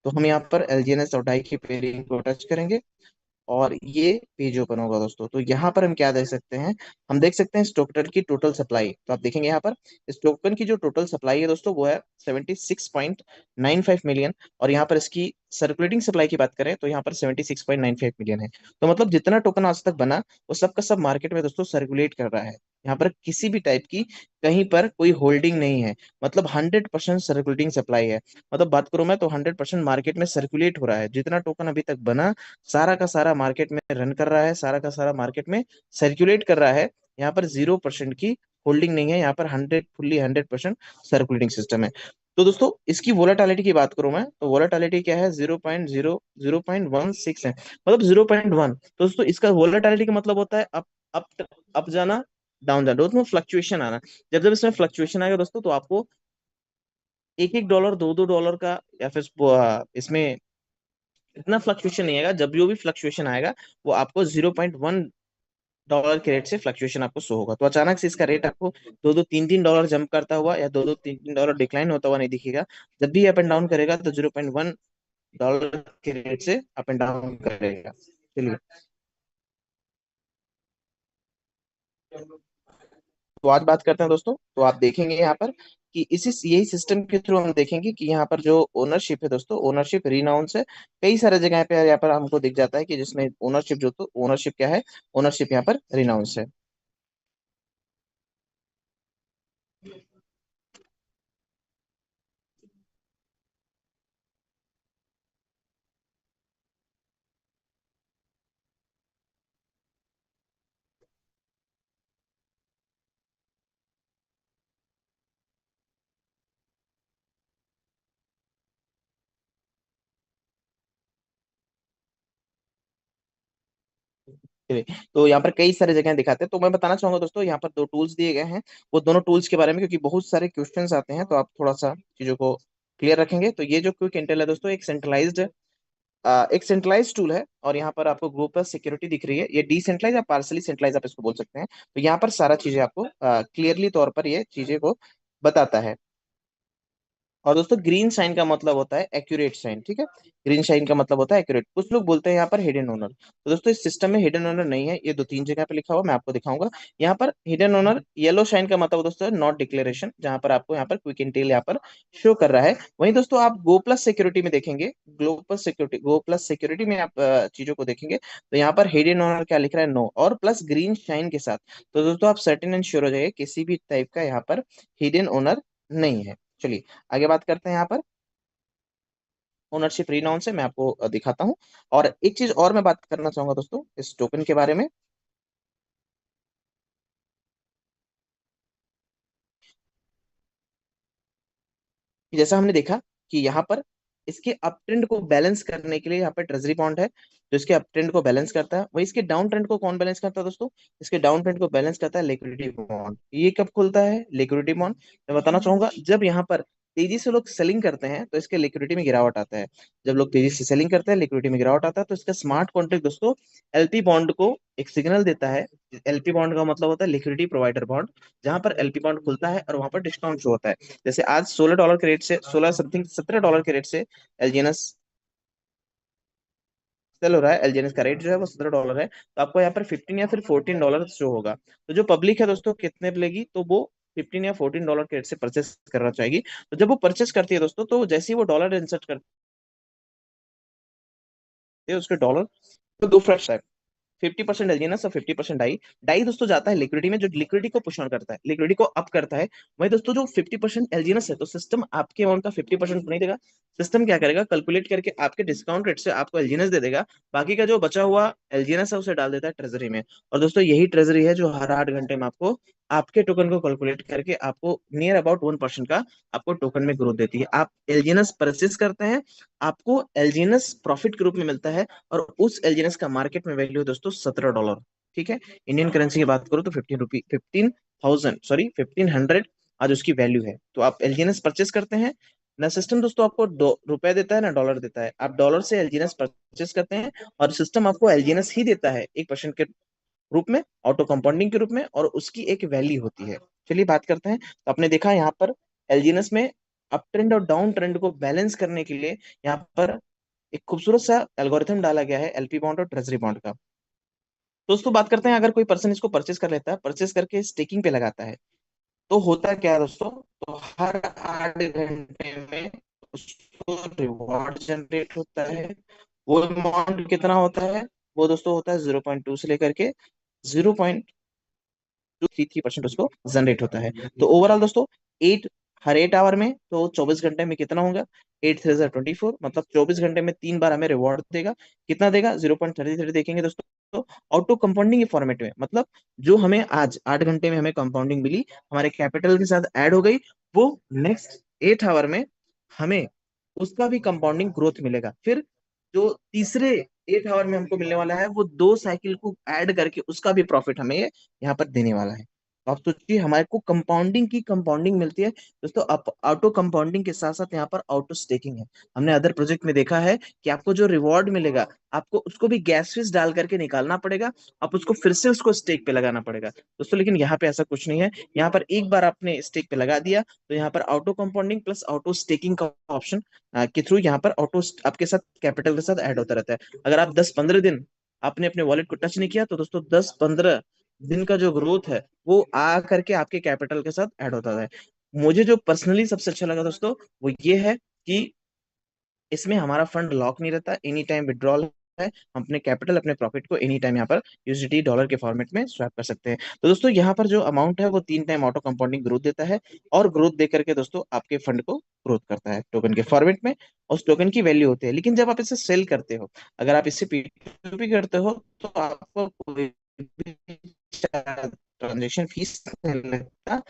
तो हम यहाँ पर एलजीएनएस और डाई की पेयरिंग को टच करेंगे और ये पेज ओपन होगा दोस्तों। तो यहाँ पर हम क्या देख सकते हैं, हम देख सकते हैं इस टोकन की टोटल सप्लाई। तो आप देखेंगे यहाँ पर इस टोकन की जो टोटल सप्लाई है दोस्तों वो है 76.95 मिलियन। और यहाँ पर इसकी सर्कुलेटिंग सप्लाई की बात करें तो यहाँ पर 76.95 मिलियन है। तो मतलब जितना टोकन आज तक बना वो सब का सब मार्केट में दोस्तों सर्कुलेट कर रहा है। यहाँ पर किसी भी टाइप की कहीं पर कोई होल्डिंग नहीं है, मतलब 100% सर्कुलेटिंग सप्लाई है। मतलब बात करूं मैं तो 100% मार्केट में सर्कुलेट हो रहा है। जितना टोकन अभी तक बना सारा का सारा मार्केट में रन कर रहा है, सारा का सारा मार्केट में सर्कुलेट कर रहा है। यहाँ पर 0% की होल्डिंग नहीं है, यहाँ पर 100% सर्कुलेटिंग सिस्टम है। तो दोस्तों इसकी वोलेटिलिटी की बात करूं मैं तो वोलेटिलिटी क्या है, 0.16 है, मतलब 0.1। तो दोस्तों इसका वोलेटिलिटी का मतलब होता है अप अप जाना, डाउन जाना, दोस्तों फ्लक्चुएशन आना। जब जब इसमें फ्लक्चुएशन आएगा दोस्तों तो आपको एक एक डॉलर, दो दो डॉलर का या फिर इसमें इतना फ्लक्चुएशन नहीं आएगा। जब जो भी फ्लक्चुएशन आएगा वो आपको 0.1 डॉलर के रेट से फ्लक्चुएशन आपको शो होगा। तो अचानक से इसका रेट आपको दो दो तीन तीन डॉलर जंप करता हुआ या दो दो तीन तीन डॉलर डिक्लाइन होता हुआ नहीं दिखेगा। जब भी अप एंड डाउन करेगा तो 0.1 डॉलर के रेट से अप एंड डाउन करेगा। चलिए, तो आज बात करते हैं दोस्तों। तो आप देखेंगे यहाँ पर कि इसी यही सिस्टम के थ्रू हम देखेंगे कि यहाँ पर जो ओनरशिप है दोस्तों, ओनरशिप रिनाउंस है। कई सारे जगह पे यहाँ पर हमको दिख जाता है कि जिसमें ओनरशिप जो, तो ओनरशिप क्या है, ओनरशिप यहाँ पर रिनाउंस है। चलिए, तो यहाँ पर कई सारे जगह दिखाते हैं। तो मैं बताना चाहूंगा दोस्तों, यहाँ पर दो टूल्स दिए गए हैं। वो दोनों टूल्स के बारे में क्योंकि बहुत सारे क्वेश्चंस आते हैं तो आप थोड़ा सा चीजों को क्लियर रखेंगे। तो ये जो क्विक इंटेल है दोस्तों, एक सेंट्रलाइज टूल है। और यहाँ पर आपको ग्रुप पर सिक्योरिटी दिख रही है, ये डिसेंट्रलाइज या पार्सली सेंट्रलाइज आप इसको बोल सकते हैं। तो यहाँ पर सारा चीजें आपको क्लियरली तौर पर ये चीजें को बताता है। और दोस्तों ग्रीन साइन का मतलब होता है एक्यूरेट साइन, ठीक है। ग्रीन साइन का मतलब होता है एक्यूरेट। कुछ लोग बोलते हैं यहाँ पर हिडन ओनर, तो दोस्तों इस सिस्टम में हिडन ओनर नहीं है। ये दो तीन जगह पे लिखा हुआ, मैं आपको दिखाऊंगा। यहाँ पर हिडन ओनर येलो साइन का मतलब दोस्तों नॉट डिक्लेरेशन, जहां पर आपको यहाँ पर क्विक इंटेल यहाँ पर शो कर रहा है। वहीं दोस्तों आप गो प्लस सिक्योरिटी में देखेंगे, गो प्लस सिक्योरिटी में आप चीजों को देखेंगे तो यहाँ पर हिडन ओनर क्या लिख रहा है, नो, और प्लस ग्रीन शाइन के साथ। तो दोस्तों आप सर्टेन एंड श्योर हो जाइए किसी भी टाइप का यहाँ पर हिडन ओनर नहीं है। चलिए आगे बात करते हैं। यहाँ पर ओनरशिप रिनाउन से मैं आपको दिखाता हूँ। और एक चीज और मैं बात करना चाहूंगा दोस्तों इस टोकन के बारे में, कि जैसा हमने देखा कि यहाँ पर इसके अप ट्रेंड को बैलेंस करने के लिए यहाँ पर ट्रेजरी बॉन्ड है जो इसके अप ट्रेंड को बैलेंस करता है। वही इसके डाउन ट्रेंड को कौन बैलेंस करता है दोस्तों, इसके डाउन ट्रेंड को बैलेंस करता है लिक्विडिटी बॉन्ड। ये कब खुलता है लिक्विडिटी बॉन्ड, मैं बताना चाहूंगा जब यहाँ पर तेजी से लोग सेलिंग करते हैं तो इसके लिक्विडिटी में गिरावट आता है। जब लोग तेजी से सेलिंग करते हैं लिक्विडिटी में गिरावट आता है। तो इसका स्मार्ट कॉन्ट्रैक्ट दोस्तों एलपी बॉन्ड को एक सिग्नल देता है। एलपी बॉन्ड का मतलब होता है लिक्विडिटी प्रोवाइडर बॉन्ड, जहां पर एलपी बॉन्ड खुलता है और वहां पर डिस्काउंट शो होता है। जैसे आज 16 डॉलर के रेट से, 16 समथिंग 17 डॉलर के रेट से एलजीएनएस सेल हो रहा है। एलजीएनएस का रेट जो है वो 17 डॉलर है। तो आपको यहाँ पर 15 या फिर 14 डॉलर शो होगा। तो जो पब्लिक है दोस्तों कितने पे लेगी, तो वो 15 या 14 डॉलर के रेट से परचेस करना चाहेगी। तो जब वो परचेस करती है दोस्तों तो जैसे ही वो डॉलर इंसर्ट करती है उसके डॉलर तो दो फ्रेश 50% एलजीएनएस और 50% डाई। डाई दोस्तों जाता है लिक्विडिटी में, जो लिक्विडिटी को पुश ऑन करता है, लिक्विडिटी को अप करता है। वही दोस्तों जो 50% एलजीएनएस है तो सिस्टम आपके अमाउंट का 50% नहीं देगा। सिस्टम क्या करेगा, कैलकुलेट करके आपके डिस्काउंट रेट से आपको एलजीएनएस दे देगा। बाकी का जो बचा हुआ एलजीएनएस है उसे डाल देता है ट्रेजरी में। और दोस्तों यही ट्रेजरी है जो हर 8 घंटे में आपको आपके टोकन को कैलकुलेट करके आपको नियर अबाउट 1% का आपको टोकन में ग्रोथ देती है। आप एलजीएनएस परचेस करते हैं, आपको एलजीएनएस प्रॉफिट के रूप में मिलता है। और उस एलजीएनएस का मार्केट में वैल्यू है दोस्तों 17 डॉलर। ठीक है। इंडियन करेंसी की बात करो तो 15,000 आज उसकी वैल्यू है। तो आप एलजीएनएस परचेस करते हैं ना, सिस्टम दोस्तों आपको रुपए देता है ना डॉलर देता है, आप डॉलर से एलजीएनएस परचेस करते हैं और सिस्टम आपको एलजीएनएस ही देता है 1% के रूप में, ऑटो कंपाउंडिंग के रूप में, और उसकी एक वैल्यू होती है। चलिए बात करते हैं। तो आपने देखा यहाँ पर एलजीएनएस में अप ट्रेंड और डाउन ट्रेंड को बैलेंस करने के लिए यहाँ पर एक खूबसूरत सा एल्गोरिथम डाला गया है एलपी बॉन्ड और ट्रेजरी बॉन्ड का। दोस्तों बात करते हैं, अगर कोई पर्सन इसको परचेस कर लेता है, परचेस करके स्टेकिंग पे लगाता है, तो होता क्या है दोस्तों, तो हर 8 घंटे में उसको रिवॉर्ड जनरेट होता है। वो अमाउंट कितना होता है, वो दोस्तों होता है 0.2 से लेकर के 0.233% उसको जनरेट होता है। तो ओवरऑल दोस्तों हर 8 आवर में, तो 24 घंटे में कितना होगा, 8 3 24, मतलब 24 घंटे में 3 बार हमें रिवॉर्ड देगा। कितना देगा, 0.33 देखेंगे दोस्तों। तो ऑटो कंपाउंडिंग के फॉर्मेट में, मतलब जो हमें आज 8 घंटे में हमें कंपाउंडिंग मिली, हमारे कैपिटल के साथ ऐड हो गई, वो नेक्स्ट 8 आवर में हमें उसका भी कंपाउंडिंग ग्रोथ मिलेगा। फिर जो तीसरे 8 आवर में हमको मिलने वाला है, वो 2 साइकिल को ऐड करके उसका भी प्रॉफिट हमें यहाँ पर देने वाला है। तो आप सोचिए, हमारे को कंपाउंडिंग की कंपाउंडिंग मिलती है दोस्तों। अब ऑटो कंपाउंडिंग के साथ साथ यहाँ पर ऑटो स्टेकिंग है। हमने अदर प्रोजेक्ट में देखा है कि आपको जो रिवॉर्ड मिलेगा, आपको उसको भी गैस फीस डाल करके निकालना पड़ेगा, आप उसको फिर से उसको स्टेक पे लगाना पड़ेगा दोस्तों। लेकिन यहाँ पे ऐसा कुछ नहीं है, यहाँ पर एक बार आपने स्टेक पे लगा दिया, तो यहाँ पर auto compounding plus auto staking का ऑप्शन के थ्रू यहाँ पर ऑटो आपके साथ कैपिटल के साथ ऐड होता रहता है। अगर आप 10 15 दिन आपने अपने वॉलेट को टच नहीं किया, तो दोस्तों 10 15 दिन का जो ग्रोथ है, वो आ करके आपके कैपिटल के साथ ऐड होता है। मुझे जो पर्सनली सबसे अच्छा लगा दोस्तों, वो ये है कि इसमें हमारा फंड लॉक नहीं रहता, एनी टाइम विड्रॉल है। हम अपने कैपिटल अपने प्रॉफिट को एनी टाइम यहाँ पर यूएसडी डॉलर के फॉर्मेट में स्वैप कर सकते हैं। तो दोस्तों यहाँ पर जो अमाउंट है, वो 3 टाइम ऑटो कंपाउंडिंग ग्रोथ देता है, और ग्रोथ दे करके दोस्तों आपके फंड को ग्रोथ करता है टोकन के फॉर्मेट में। उस टोकन की वैल्यू होती है। लेकिन जब आप इसे सेल करते हो, अगर आप इससे P2P करते हो, तो आपको कोई भी ट्रांजेक्शन फीस नहीं लगता।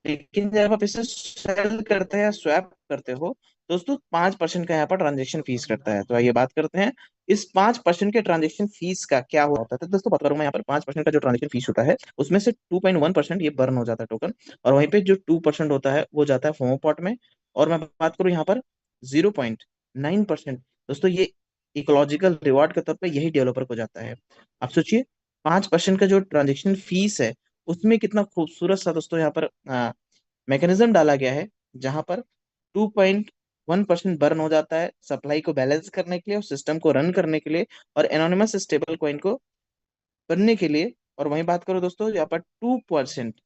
लेकिन जब आप इसे सेल करते हैं या स्वैप करते हो, दोस्तों 5% का यहाँ पर ट्रांजेक्शन फीस करता है। तो आइए बात करते हैं इस 5% के ट्रांजेक्शन फीस का क्या होता है। तो दोस्तों बात करूंगा, यहाँ पर 5% का जो ट्रांजेक्शन फीस होता है, उसमें से 2.1% ये बर्न हो जाता है टोकन, और वहीं पे जो 2% होता है वो जाता है फोमो पॉट में। और मैं बात करूँ यहाँ पर 0.9%, दोस्तों ये इकोलॉजिकल रिवॉर्ड के तौर पर यही डेवलपर को जाता है। आप सोचिए, 5% का जो ट्रांजेक्शन फीस है, उसमें कितना खूबसूरत सा दोस्तों यहाँ पर मैकेनिज्म डाला गया है, जहां पर 2.1% बर्न हो जाता है सप्लाई को बैलेंस करने के लिए और सिस्टम को रन करने के लिए और एनोनिमस स्टेबल कॉइन को बनने के लिए। और वहीं बात करो दोस्तों, यहाँ पर 2%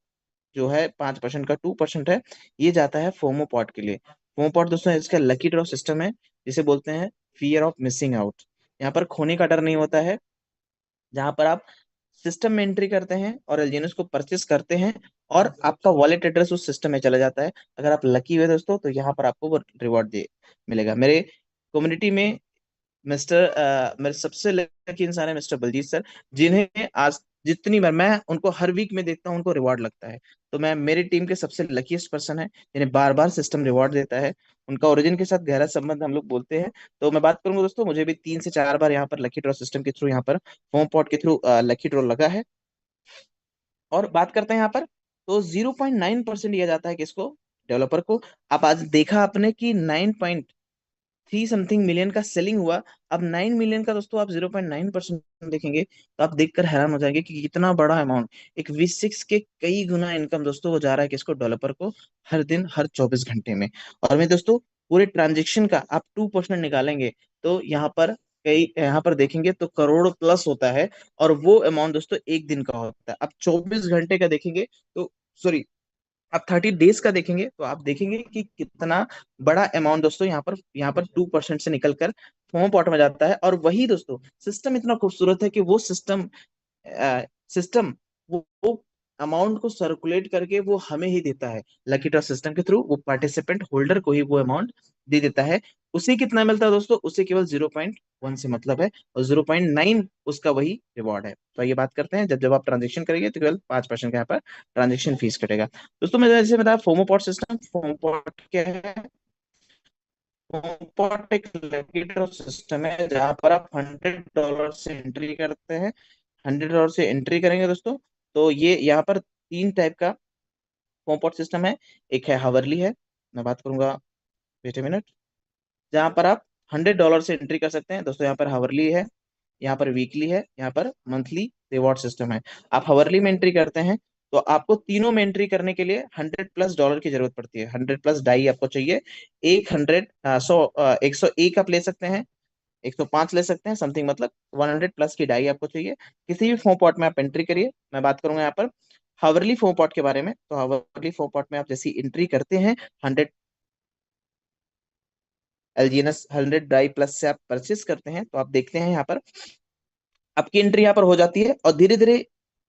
जो है, 5% का 2% है, ये जाता है फोमो पॉट के लिए। फोमो पॉट दोस्तों इसका लकी ड्रॉ सिस्टम है, जिसे बोलते हैं फियर ऑफ मिसिंग आउट। यहाँ पर खोने का डर नहीं होता है, जहां पर आप सिस्टम में एंट्री करते हैं और एलजीएनएस को परचेस करते हैं, और आपका वॉलेट एड्रेस उस सिस्टम में चला जाता है। अगर आप लकी हुए दोस्तों, तो यहाँ पर आपको वो रिवॉर्ड दे मिलेगा। मेरे कम्युनिटी में मेरे सबसे लकी इंसान है मिस्टर बलजीत सर, जिन्हें आज जितनी बार मैं उनको हर वीक में देखता हूँ, उनको रिवॉर्ड लगता है। तो मैं मेरी टीम के सबसे लकीस्ट पर्सन है, जिन्हें बार बार सिस्टम रिवॉर्ड देता है। उनका ओरिजिन के साथ गहरा संबंध हम लोग बोलते हैं। तो मैं बात करूंगा दोस्तों, मुझे भी 3 से 4 बार यहाँ पर लकी ड्रॉ सिस्टम के थ्रू, यहाँ पर फोम पॉट के थ्रू लकी ड्रॉ लगा है। और बात करते हैं यहाँ पर, तो 0.9% दिया जाता है किसको, डेवलपर को। आप आज देखा आपने कि 9.3 समथिंग मिलियन का सेलिंग हुआ। अब 9 मिलियन का दोस्तों आप 0.9% देखेंगे, तो आप देखकर हैरान हो जाएंगे कि कितना बड़ा अमाउंट, एक V6 के कई गुना इनकम दोस्तों वो जा रहा है किसको, डेवलपर को, हर दिन हर 24 घंटे में। और मैं दोस्तों पूरे ट्रांजेक्शन का आप 2% निकालेंगे, तो यहाँ पर कई यहाँ पर देखेंगे तो करोड़ प्लस होता है। और वो अमाउंट दोस्तों एक दिन का होता है। आप 24 घंटे का देखेंगे तो, सॉरी, आप 30 डेज का देखेंगे, तो आप देखेंगे कि कितना बड़ा अमाउंट दोस्तों यहाँ पर 2% से निकलकर फोम पॉट में जाता है। और वही दोस्तों सिस्टम इतना खूबसूरत है कि वो सिस्टम वो अमाउंट को सर्कुलेट करके वो हमें ही देता है। लकी ड्रॉ सिस्टम के थ्रू वो पार्टिसिपेंट होल्डर को ही वो अमाउंट दे देता है। उसे कितना मिलता है दोस्तों, उसे केवल 0.1 से मतलब है, और 0.9 उसका वही रिवॉर्ड है। तो ये बात करते हैं, जब जब आप ट्रांजेक्शन करेंगे, तो केवल 5% का यहाँ पर ट्रांजेक्शन फीस कटेगा। दोस्तों मैंने जैसे बताया, फोमोपॉट सिस्टम, फोमोपॉट क्या है, होमपॉट एक लकी ड्रॉ सिस्टम है, जहां पर आप $100 से एंट्री करते हैं, $100 से एंट्री करेंगे दोस्तों, तो ये यहाँ पर तीन टाइप का कॉम्पोर्ट सिस्टम है। एक है हावरली है, मैं बात करूंगा, वेट ए मिनट, जहाँ पर आप $100 से एंट्री कर सकते हैं दोस्तों। यहाँ पर हावरली है, यहाँ पर वीकली है, यहाँ पर मंथली रिवॉर्ड सिस्टम है। आप हावरली में एंट्री करते हैं तो आपको तीनों में एंट्री करने के लिए $100+ की जरूरत पड़ती है। 100+ डाई आपको चाहिए। एक हंड्रेड 101 आप ले सकते हैं, 105 ले सकते हैं समथिंग, मतलब 100+ की डाई आपको चाहिए। किसी भी फोम पॉट में आप एंट्री करिए। मैं बात करूंगा यहाँ पर हावरली फोम पॉट के बारे में। तो हावरली फोम पॉट में आप जैसी एंट्री करते हैं, 100 LGNS 100 डाई प्लस से आप परचेस करते हैं, तो आप देखते हैं यहाँ पर आपकी एंट्री यहाँ पर हो जाती है, और धीरे धीरे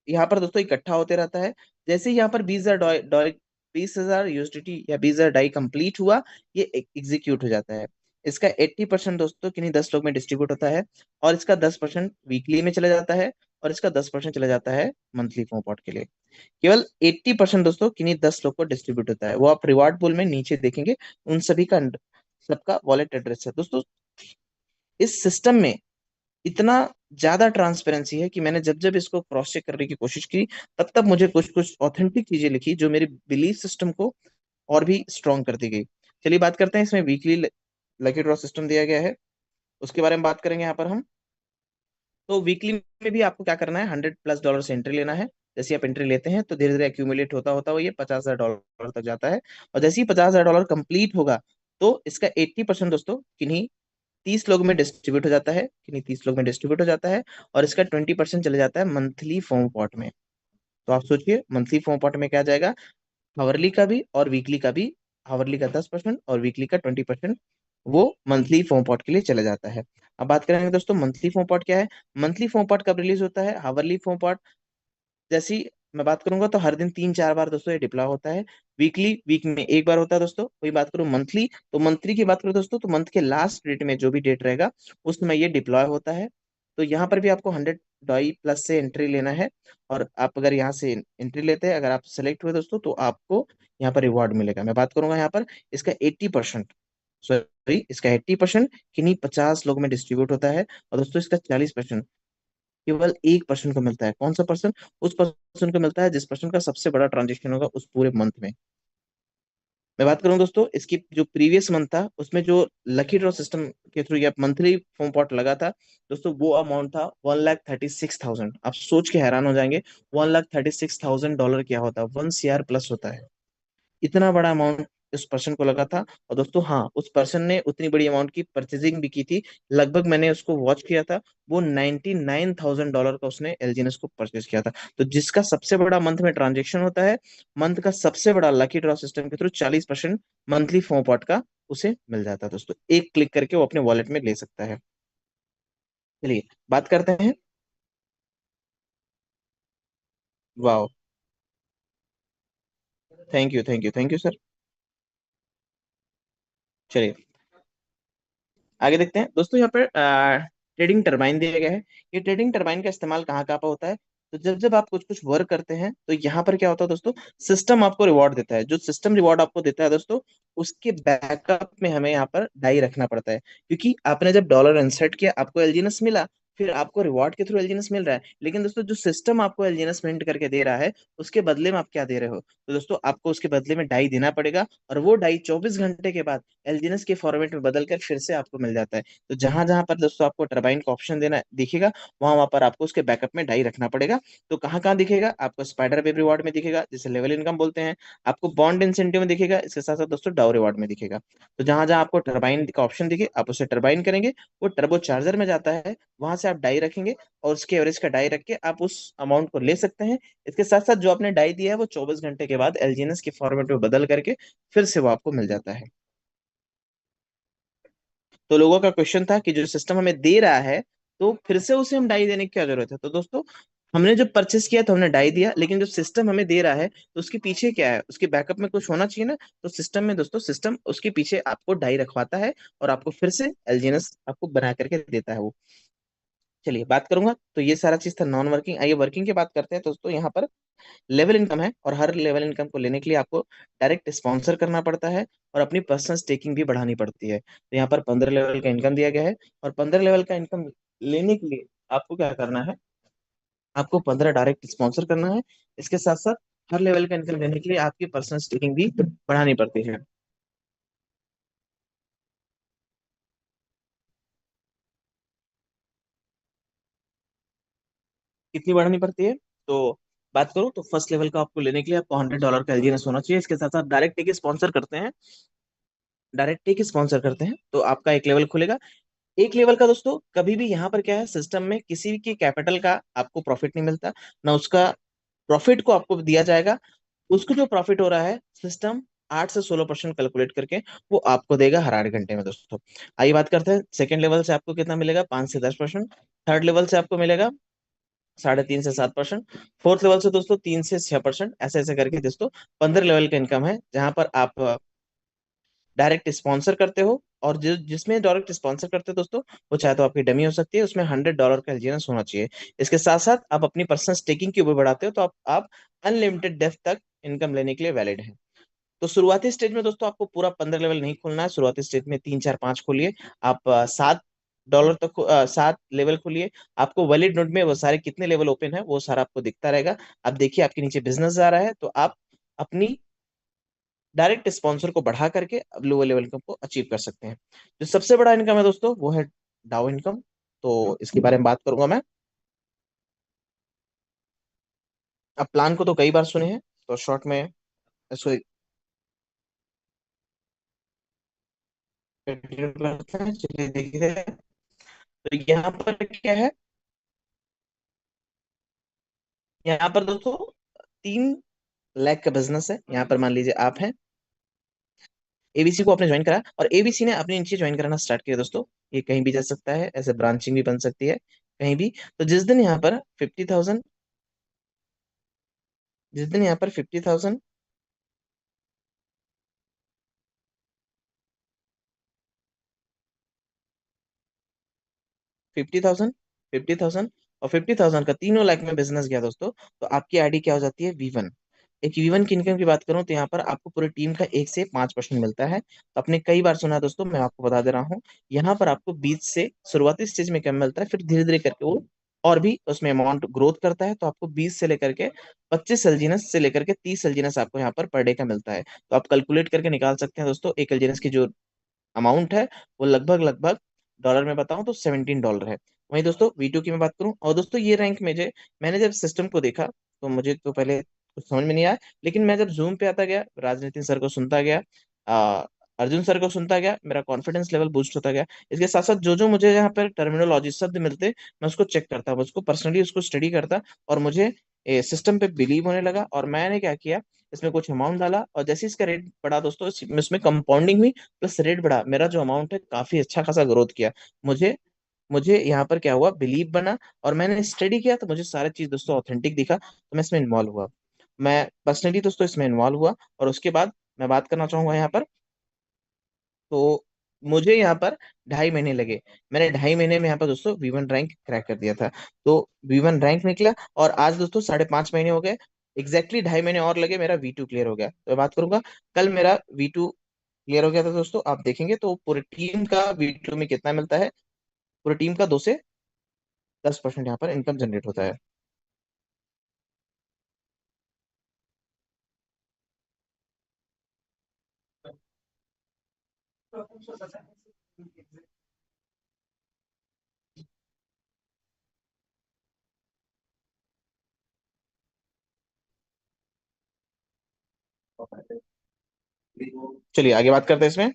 यहाँ पर दोस्तों इकट्ठा होते रहता है। जैसे ही यहाँ पर 20,000 USDT या 20,000 डाई कंप्लीट हुआ, ये एग्जीक्यूट हो जाता है। इसका 80% दोस्तों किन्हीं 10 लोग में डिस्ट्रीब्यूट होता है, और इसका 10% वीकली में चला जाता है, और इसका 10% चला जाता है मंथली फोमपॉट के लिए। केवल 80% दोस्तों किन्हीं 10 लोग को डिस्ट्रीब्यूट होता है। वो आप रिवार्ड पूल में नीचे देखेंगे, उन सभी का सबका वॉलेट एड्रेस है दोस्तों। इस सिस्टम में इतना ज्यादा ट्रांसपेरेंसी है कि मैंने जब जब इसको क्रॉस चेक करने की कोशिश की, तब तब मुझे कुछ कुछ ऑथेंटिक चीजें लिखी जो मेरी बिलीफ सिस्टम को और भी स्ट्रॉन्ग करती गई। चलिए बात करते हैं, इसमें वीकली लकी ड्रॉ सिस्टम दिया गया है, उसके बारे में बात करेंगे यहाँ पर हम। तो वीकली में भी आपको क्या करना है, $100+ से एंट्री लेना है। जैसे आप एंट्री लेते हैं तो धीरे धीरे एक्यूमुलेट होता होता वो ये $50,000 तक जाता है। और जैसे ही $50,000 कंप्लीट होगा, तो इसका 80% दोस्तों किन्हीं 30 लोग में डिस्ट्रीब्यूट हो जाता है, किन्हीं 30 लोग में डिस्ट्रीब्यूट हो जाता है। और इसका 20% चले जाता है मंथली फॉर्म पॉट में। तो आप सोचिए, मंथली फॉर्म पॉट में क्या जाएगा, हावरली का भी और वीकली का भी। हावरली का 10% और वीकली का 20% वो मंथली फॉर्म पॉट के लिए चला जाता है। अब बात करेंगे दोस्तों मंथली फॉर्म पॉट क्या है। मंथली फॉर्म पॉट कब रिलीज होता है, हावरली फॉर्म पॉट जैसी मैं बात करूंगा तो हर दिन 3-4 बार दोस्तों ये डिप्लॉय होता है। वीकली वीक में एक बार होता है दोस्तों। वही बात करूं मंथली, तो मंथली की बात करूं दोस्तों, तो मंथ के लास्ट डेट में जो भी डेट रहेगा उसमें ये डिप्लॉय होता है। तो यहाँ पर भी आपको 100 डाई प्लस से एंट्री लेना है। और आप अगर यहाँ से एंट्री लेते हैं, अगर आप सेलेक्ट हुए दोस्तों, तो आपको यहाँ पर रिवॉर्ड मिलेगा। मैं बात करूंगा यहाँ पर इसका 80%, सॉरी इसका 80% किन्हीं 50 लोग में डिस्ट्रीब्यूट होता है। और दोस्तों इसका 40% केवल एक पर्सन को मिलता है। कौन सा पर्सन, उस पर्सन को मिलता है जिस पर्सन का सबसे बड़ा ट्रांजेक्शन होगा उस पूरे मंथ में। मैं बात करूं दोस्तों, इसकी जो प्रीवियस मंथ था उसमें जो लकी ड्रॉ सिस्टम के थ्रू या मंथली फोम पॉट लगा था दोस्तों, वो अमाउंट था 1,36,000। आप सोच के हैरान हो जाएंगे, $1,36,000 क्या होता है, 1 CR प्लस होता है। इतना बड़ा अमाउंट उस पर्सन को लगा था। और दोस्तों हाँ, उस पर्सन ने उतनी बड़ी अमाउंट की परचेजिंग भी की थी। लगभग मैंने उसको वॉच किया था, वो $99,000 का उसने एलजीएनएस को परचेज किया था। तो जिसका सबसे बड़ा मंथ में ट्रांजेक्शन होता है, मंथ का सबसे बड़ा लकी ड्रॉ सिस्टम के थ्रू 40% मंथली फोम पॉट का उसे मिल जाता है दोस्तों। एक क्लिक करके वो अपने वॉलेट में ले सकता है। चलिए बात करते हैं। वाह, thank you thank you thank you sir. चलिए आगे देखते हैं दोस्तों। यहाँ पर ट्रेडिंग टरबाइन दिया गया है। ये ट्रेडिंग टरबाइन का इस्तेमाल कहाँ कहाँ पर होता है, तो जब जब आप कुछ कुछ वर्क करते हैं तो यहाँ पर क्या होता है दोस्तों, सिस्टम आपको रिवॉर्ड देता है। जो सिस्टम रिवॉर्ड आपको देता है दोस्तों, उसके बैकअप में हमें यहाँ पर डाई रखना पड़ता है। क्योंकि आपने जब डॉलर इंसर्ट किया, आपको एलजीएनएस मिला, फिर आपको रिवॉर्ड के थ्रू एलजीएनएस मिल रहा है। लेकिन दोस्तों जो सिस्टम आपको एलजीएनएस मिंट करके दे रहा है, उसके बदले में आप क्या दे रहे हो, तो दोस्तों आपको उसके बदले में डाई देना पड़ेगा। और वो डाई 24 घंटे के बाद एलजीएनएस के फॉर्मेट में बदल कर फिर से आपको मिल जाता है। तो जहां जहां पर दोस्तों आपको टरबाइन का ऑप्शन देना दिखेगा, वहां वहां पर आपको उसके बैकअप में डाई रखना पड़ेगा। तो कहाँ कहाँ दिखेगा, आपको स्पाइडर वेब रिवार्ड में दिखेगा, जिसे लेवल इनकम बोलते हैं। आपको बॉन्ड इंसेंटिव में दिखेगा, इसके साथ साथ दोस्तों डाउ रिवार्ड में दिखेगा। तो जहां जहां आपको टरबाइन का ऑप्शन दिखे, आप उसे टरबाइन करेंगे, वो टर्बो चार्जर में जाता है, वहां से आप डाई रखेंगे, और उसके एवरेज का डाई रख के आप उस अमाउंट को ले सकते हैं। इसके साथ साथ जो आपने डाई दिया है, वो 24 घंटे के बाद एलजीएनएस के फॉर्मेट में बदल करके फिर से वो आपको मिल जाता है। तो लोगों का क्वेश्चन था कि जो सिस्टम हमें दे रहा है, तो फिर से उसे हम डाई देने की क्या जरूरत है। तो दोस्तों हमने जब परचेस किया तो हमने डाई दिया, लेकिन जो सिस्टम हमें दे रहा है तो उसके पीछे क्या है, उसके बैकअप में कुछ होना चाहिए ना। तो सिस्टम में दोस्तों, सिस्टम उसके पीछे आपको डाई रखवाता है, और आपको फिर से एलजीएनएस आपको बना करके देता है वो। चलिए बात करूंगा, तो ये सारा चीज था नॉन वर्किंग। आइए वर्किंग की बात करते हैं। तो दोस्तों यहाँ पर लेवल इनकम है, और हर लेवल इनकम को लेने के लिए आपको डायरेक्ट स्पॉन्सर करना पड़ता है, और अपनी पर्सनल स्टेकिंग भी बढ़ानी पड़ती है। तो यहाँ पर 15 लेवल का इनकम दिया गया है, और 15 लेवल का इनकम लेने के लिए आपको क्या करना है, आपको 15 डायरेक्ट स्पॉन्सर करना है। इसके साथ साथ हर लेवल का इनकम लेने के लिए आपकी पर्सनल स्टेकिंग भी बढ़ानी पड़ती है। कितनी बढ़ानी पड़ती है? तो बात करूं तो फर्स्ट लेवल का आपको लेने के लिए आपको $100 का एलजीएस होना चाहिए। इसके साथ साथ डायरेक्ट टेक स्पॉन्सर करते हैं, डायरेक्ट टेक स्पॉन्सर करते हैं तो आपका एक लेवल खुलेगा। एक लेवल का दोस्तों कभी भी यहाँ पर क्या है, सिस्टम में किसी की कैपिटल का आपको प्रॉफिट नहीं मिलता, ना उसका प्रॉफिट को आपको दिया जाएगा। उसको जो प्रॉफिट हो रहा है सिस्टम 8 से 16% कैलकुलेट करके वो आपको देगा हर 8 घंटे में दोस्तों। आइए बात करते हैं सेकंड लेवल से आपको कितना मिलेगा, 5 से 10%। थर्ड लेवल से आपको मिलेगा 3.5 से 7%। फोर्थ लेवल से दोस्तों 3 से 6%। ऐसे ऐसे करके दोस्तों 15 लेवल का इनकम है, जहां पर आप डायरेक्ट स्पॉन्सर करते हो। और जिसमें डायरेक्ट स्पॉन्सर करते हो दोस्तों, वो चाहे तो आपकी डमी हो सकती है, उसमें $100 का एलजीएस होना चाहिए। इसके साथ साथ आप अपनी पर्सनल स्टेकिंग की ऊपर बढ़ाते हो तो आप अनलिमिटेड डेप्थ तक इनकम लेने के लिए वैलिड है। तो शुरुआती स्टेज में दोस्तों आपको पूरा 15 लेवल नहीं खोलना है, शुरुआती स्टेज में 3 4 5 खोलिए। आप $7 तक 7 लेवल खोलिए। आपको वैलिड नोट में वो सारे कितने लेवल ओपन है वो सारा आपको दिखता रहेगा। आप देखिए आपके नीचे बिजनेस आ रहा है तो आप अपनी डायरेक्ट स्पॉन्सर को बढ़ा करके अब लोअर लेवल इनकम को अचीव कर सकते हैं। जो सबसे बड़ा इनकम है दोस्तों वो है डाउ इनकम। तो इसके बारे में बात करूंगा मैं। अब प्लान को तो कई बार सुने हैं, तो शॉर्ट में इसको कंटिन्यू करते हैं। चलिए देखते हैं। तो यहाँ पर क्या है, यहाँ पर दोस्तों 3 लाख का बिजनेस है। यहाँ पर मान लीजिए आप हैं, एबीसी को आपने ज्वाइन करा और एबीसी ने अपने नीचे ज्वाइन कराना स्टार्ट किया दोस्तों। ये कहीं भी जा सकता है, ऐसे ब्रांचिंग भी बन सकती है कहीं भी। तो जिस दिन यहाँ पर 50,000 50,000 50,000 और 50,000 का तीनों लाख में बिजनेस गया दोस्तों, तो आपकी आईडी क्या हो जाती है, V1। एक V1 की इनकम की बात करूं तो यहाँ पर आपको पूरी टीम का 1 से 5% मिलता है। तो आपने कई बार सुना है दोस्तों, मैं आपको बता दे रहा हूँ। यहाँ पर आपको 20 से शुरुआती स्टेज में कम मिलता है, फिर धीरे धीरे करके वो और भी उसमें अमाउंट ग्रोथ करता है। तो आपको 20 से लेकर के 25 एलजीनेस से लेकर के 30 एलजीनेस आपको यहाँ पर पर डे का मिलता है। तो आप कैलकुलेट करके निकाल सकते हैं दोस्तों, एक एलजीनेस की जो अमाउंट है वो लगभग लगभग डॉलर में बताऊं तो $17 है। वहीं दोस्तों V2 की मैं बात करूं, और दोस्तों ये रैंक में जो मैंने जब सिस्टम को देखा तो मुझे तो पहले कुछ समझ में नहीं आया, लेकिन मैं जब जूम पे आता गया, राजनीतिन सर को सुनता गया, अर्जुन सर को सुनता गया, मेरा कॉन्फिडेंस लेवल बूस्ट होता गया। इसके साथ साथ जो जो मुझे यहाँ पर टर्मिनोलॉजी शब्द मिलते, मैं उसको चेक करता, मैं उसको पर्सनली उसको स्टडी करता, और मुझे सिस्टम पे बिलीव होने लगा। और मैंने क्या किया, इसमें कुछ अमाउंट डाला, और जैसे इसका रेट बढ़ा दोस्तों, इसमें कंपाउंडिंग हुई प्लस रेट बढ़ा, मेरा जो अमाउंट है काफी अच्छा खासा ग्रोथ किया। मुझे मुझे यहाँ पर क्या हुआ, बिलीव बना, और मैंने स्टडी किया तो मुझे सारी चीज दोस्तों ऑथेंटिक दिखा, तो मैं इसमें इन्वॉल्व हुआ। मैं पर्सनली दोस्तों इसमें इन्वॉल्व हुआ। और उसके बाद मैं बात करना चाहूंगा यहाँ पर, तो मुझे यहाँ पर 2.5 महीने लगे। मैंने 2.5 महीने में यहाँ पर दोस्तों V1 रैंक क्रैक कर दिया था। तो V1 रैंक निकला, और आज दोस्तों 5.5 महीने हो गए, एग्जैक्टली 2.5 महीने और लगे, मेरा V2 क्लियर हो गया। तो मैं बात करूंगा, कल मेरा V2 क्लियर हो गया था दोस्तों। आप देखेंगे तो पूरी टीम का V2 में कितना मिलता है, पूरी टीम का 2 से 10% यहाँ पर इनकम जनरेट होता है। चलिए आगे बात करते हैं इसमें।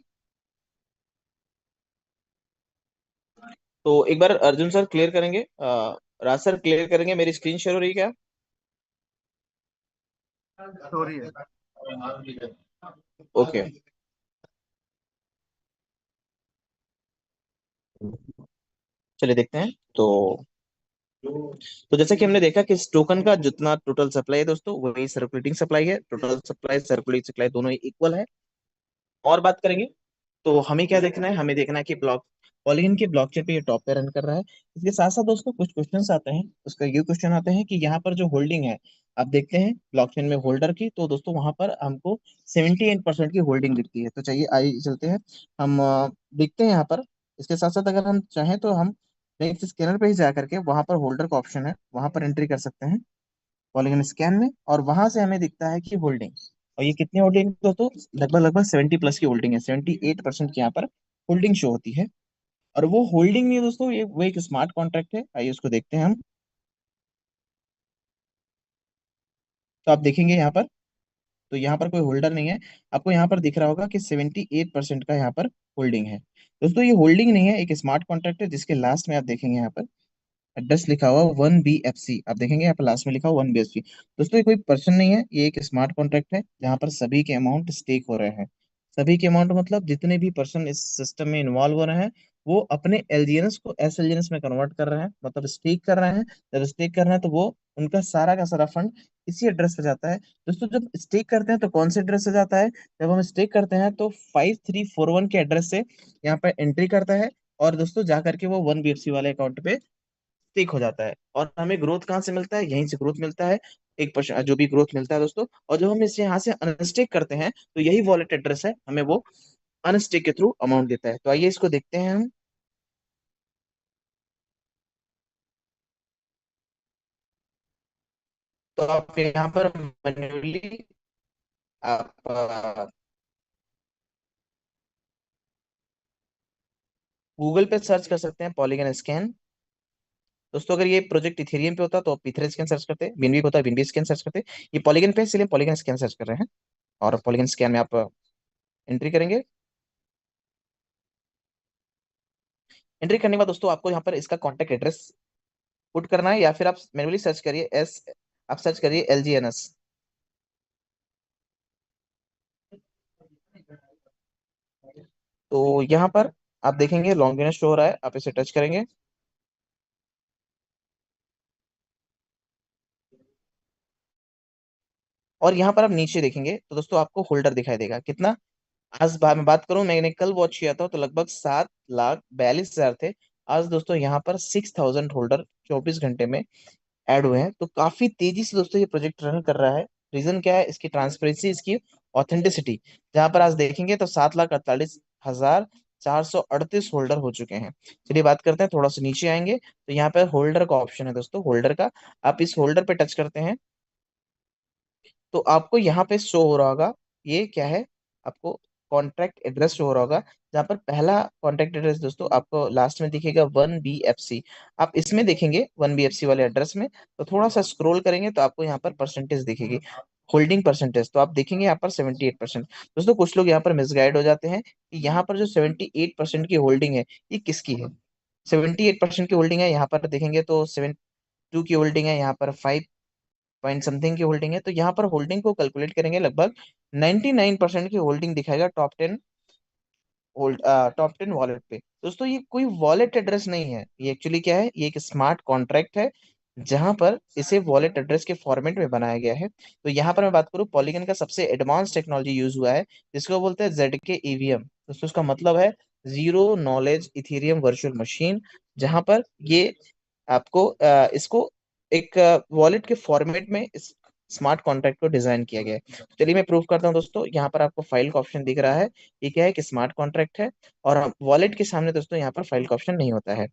तो एक बार अर्जुन सर क्लियर करेंगे, राज सर क्लियर करेंगे, मेरी स्क्रीन शेयर हो रही है क्या? स्टोरी है। ओके। चलिए देखते हैं। तो जैसा कि हमने देखा कि इस टोकन का जितना टोटल सप्लाई है दोस्तों, वही सर्कुलेटिंग सप्लाई है। टोटल सप्लाई सर्कुलेटिंग सप्लाई दोनों ही इक्वल है। और बात करेंगे तो हमें क्या देखना है, हमें देखना है कि पॉलीगन के ब्लॉकचेन पे ये टॉप पे रन कर रहा है। इसके साथ साथ दोस्तों कुछ क्वेश्चंस आते हैं, उसका ये क्वेश्चन आते हैं कि यहाँ पर जो होल्डिंग है, आप देखते हैं ब्लॉकचेन में होल्डर की, तो दोस्तों वहां पर हमको 78% की होल्डिंग दिखती है। तो चलिए आइए चलते हैं, हम देखते हैं यहाँ पर। इसके साथ साथ अगर हम चाहें तो हम नेक्स्ट स्कैनर पे ही जा करके वहां पर होल्डर का ऑप्शन है, वहां पर एंट्री कर सकते हैं पॉलीगन स्कैन में, और वहां से हमें दिखता है कि होल्डिंग, और ये कितनी होल्डिंग दोस्तों, लगभग लगभग 70+ की होल्डिंग है, 78% की यहाँ पर होल्डिंग शो होती है। और वो होल्डिंग नहीं है दोस्तों, ये वो एक स्मार्ट कॉन्ट्रैक्ट है, आइए उसको देखते हैं हम। तो आप देखेंगे यहाँ पर, तो यहाँ पर कोई होल्डर नहीं है, आपको यहाँ पर दिख रहा होगा कि 78% का यहाँ पर होल्डिंग है। दोस्तों ये होल्डिंग नहीं है, एक स्मार्ट कॉन्ट्रैक्ट है, जिसके लास्ट में आप देखेंगे यहाँ पर एड्रेस लिखा हुआ 1BFC, आप देखेंगे यहाँ पर लास्ट में लिखा हुआ 1BFC। दोस्तों ये कोई पर्सन नहीं है, ये एक स्मार्ट कॉन्ट्रैक्ट है जहाँ पर सभी के अमाउंट स्टेक हो रहे हैं। सभी के अमाउंट मतलब जितने भी पर्सन इस सिस्टम में इन्वॉल्व हो रहे हैं, वो अपने एलजीएनएस को एसएलजीएनएस में कन्वर्ट कर रहे हैं, मतलब स्टेक कर रहे हैं। जब स्टेक कर रहे हैं तो वो उनका सारा का सारा फंड इसी एड्रेस पे जाता है। दोस्तों जब स्टेक करते हैं तो कौन से एड्रेस से जाता है, जब हम स्टेक करते हैं तो 5341 के एड्रेस से यहाँ पे एंट्री करता है, और दोस्तों जा करके वो 1BFC वाले अकाउंट पे स्टिक हो जाता है। और हमें ग्रोथ कहाँ से मिलता है, यहीं से ग्रोथ मिलता है, 1% जो भी ग्रोथ मिलता है दोस्तों। और जब हम इसे यहाँ से अनस्टेक करते हैं तो यही वॉलेट एड्रेस है, हमें वो अनस्टेक के थ्रू अमाउंट देता है। तो आइए इसको देखते हैं हम। तो आप यहाँ पर मैन्युअली आप गूगल पे सर्च कर सकते हैं पॉलीगन स्कैन। दोस्तों अगर ये प्रोजेक्ट इथेरियम पे होता तो आप इथेरियम स्कैन सर्च करते, बीएनबी पे होता बीएनबी स्कैन सर्च करते। ये पॉलीगन पे है, इसलिए पॉलीगन स्कैन सर्च कर रहे हैं। और पॉलीगन स्कैन में आप एंट्री करेंगे। एंट्री करने के बाद दोस्तों आपको यहाँ पर इसका कॉन्टैक्ट एड्रेस पुट करना है, या फिर आप मैन्युअली सर्च करिए एस, आप सर्च करिए LGNS। तो यहाँ पर आप देखेंगे लॉन्गिनस शो हो रहा है, आप इसे टच करेंगे। और यहाँ पर आप नीचे देखेंगे तो दोस्तों आपको होल्डर दिखाई देगा कितना। आज मैं बात करूं, मैंने कल वॉच किया था तो लगभग 7,42,000 थे। आज दोस्तों यहाँ पर 6,000 होल्डर 24 घंटे में ऐड हुए हैं। तो काफी तेजी से दोस्तों ये प्रोजेक्ट रन कर रहा है। रीजन क्या है, इसकी ट्रांसपेरेंसी, इसकी ऑथेंटिसिटी। जहां पर आज देखेंगे तो 7,48,438 होल्डर हो चुके हैं। चलिए बात करते हैं, थोड़ा सा नीचे आएंगे तो यहाँ पर होल्डर का ऑप्शन है दोस्तों, होल्डर का। आप इस होल्डर पे टच करते हैं तो आपको यहाँ पे शो हो रहा होगा, ये क्या है, आपको कॉन्ट्रैक्ट एड्रेस शो हो रहा होगा। जहाँ पर पहला कॉन्ट्रैक्ट एड्रेस दोस्तों आपको लास्ट में दिखेगा 1BFC। आप इसमें देखेंगे 1BFC वाले एड्रेस में, तो थोड़ा सा स्क्रॉल करेंगे तो आपको यहाँ पर परसेंटेज दिखेगी, होल्डिंग परसेंटेज। तो आप देखेंगे यहाँ पर 78%। दोस्तों कुछ लोग यहाँ पर मिसगाइड हो जाते हैं कि यहाँ पर जो 78% की होल्डिंग है ये किसकी है। 78% की होल्डिंग है, यहाँ पर देखेंगे तो 72 की होल्डिंग है, यहाँ पर 5 पॉइंट समथिंग की होल्डिंग है। तो यहाँ पर होल्डिंग को कैलकुलेट करेंगे, लगभग 99% की होल्डिंग दिखाएगा टॉप 10 वॉलेट पे। दोस्तों ये कोई वॉलेट एड्रेस नहीं है, ये एक्चुअली क्या है, ये एक स्मार्ट कॉन्ट्रैक्ट है जहां पर इसे वॉलेट एड्रेस के फॉर्मेट में बनाया गया है। तो यहाँ पर मैं बात करूँ, पॉलीगन का सबसे एडवांस टेक्नोलॉजी यूज हुआ है, जिसको बोलते हैं ZK EVM। दोस्तों उसका मतलब है zero knowledge Ethereum virtual machine. जहां पर ये आपको इसको एक वॉलेट के फॉर्मेट में इस स्मार्ट कॉन्ट्रैक्ट को डिजाइन किया गया है। चलिए मैं प्रूव करता हूँ दोस्तों, यहाँ पर आपको फाइल का ऑप्शन दिख रहा है। ये क्या है कि स्मार्ट कॉन्ट्रैक्ट है, और वॉलेट के सामने दोस्तों यहाँ पर फाइल का ऑप्शन नहीं होता है।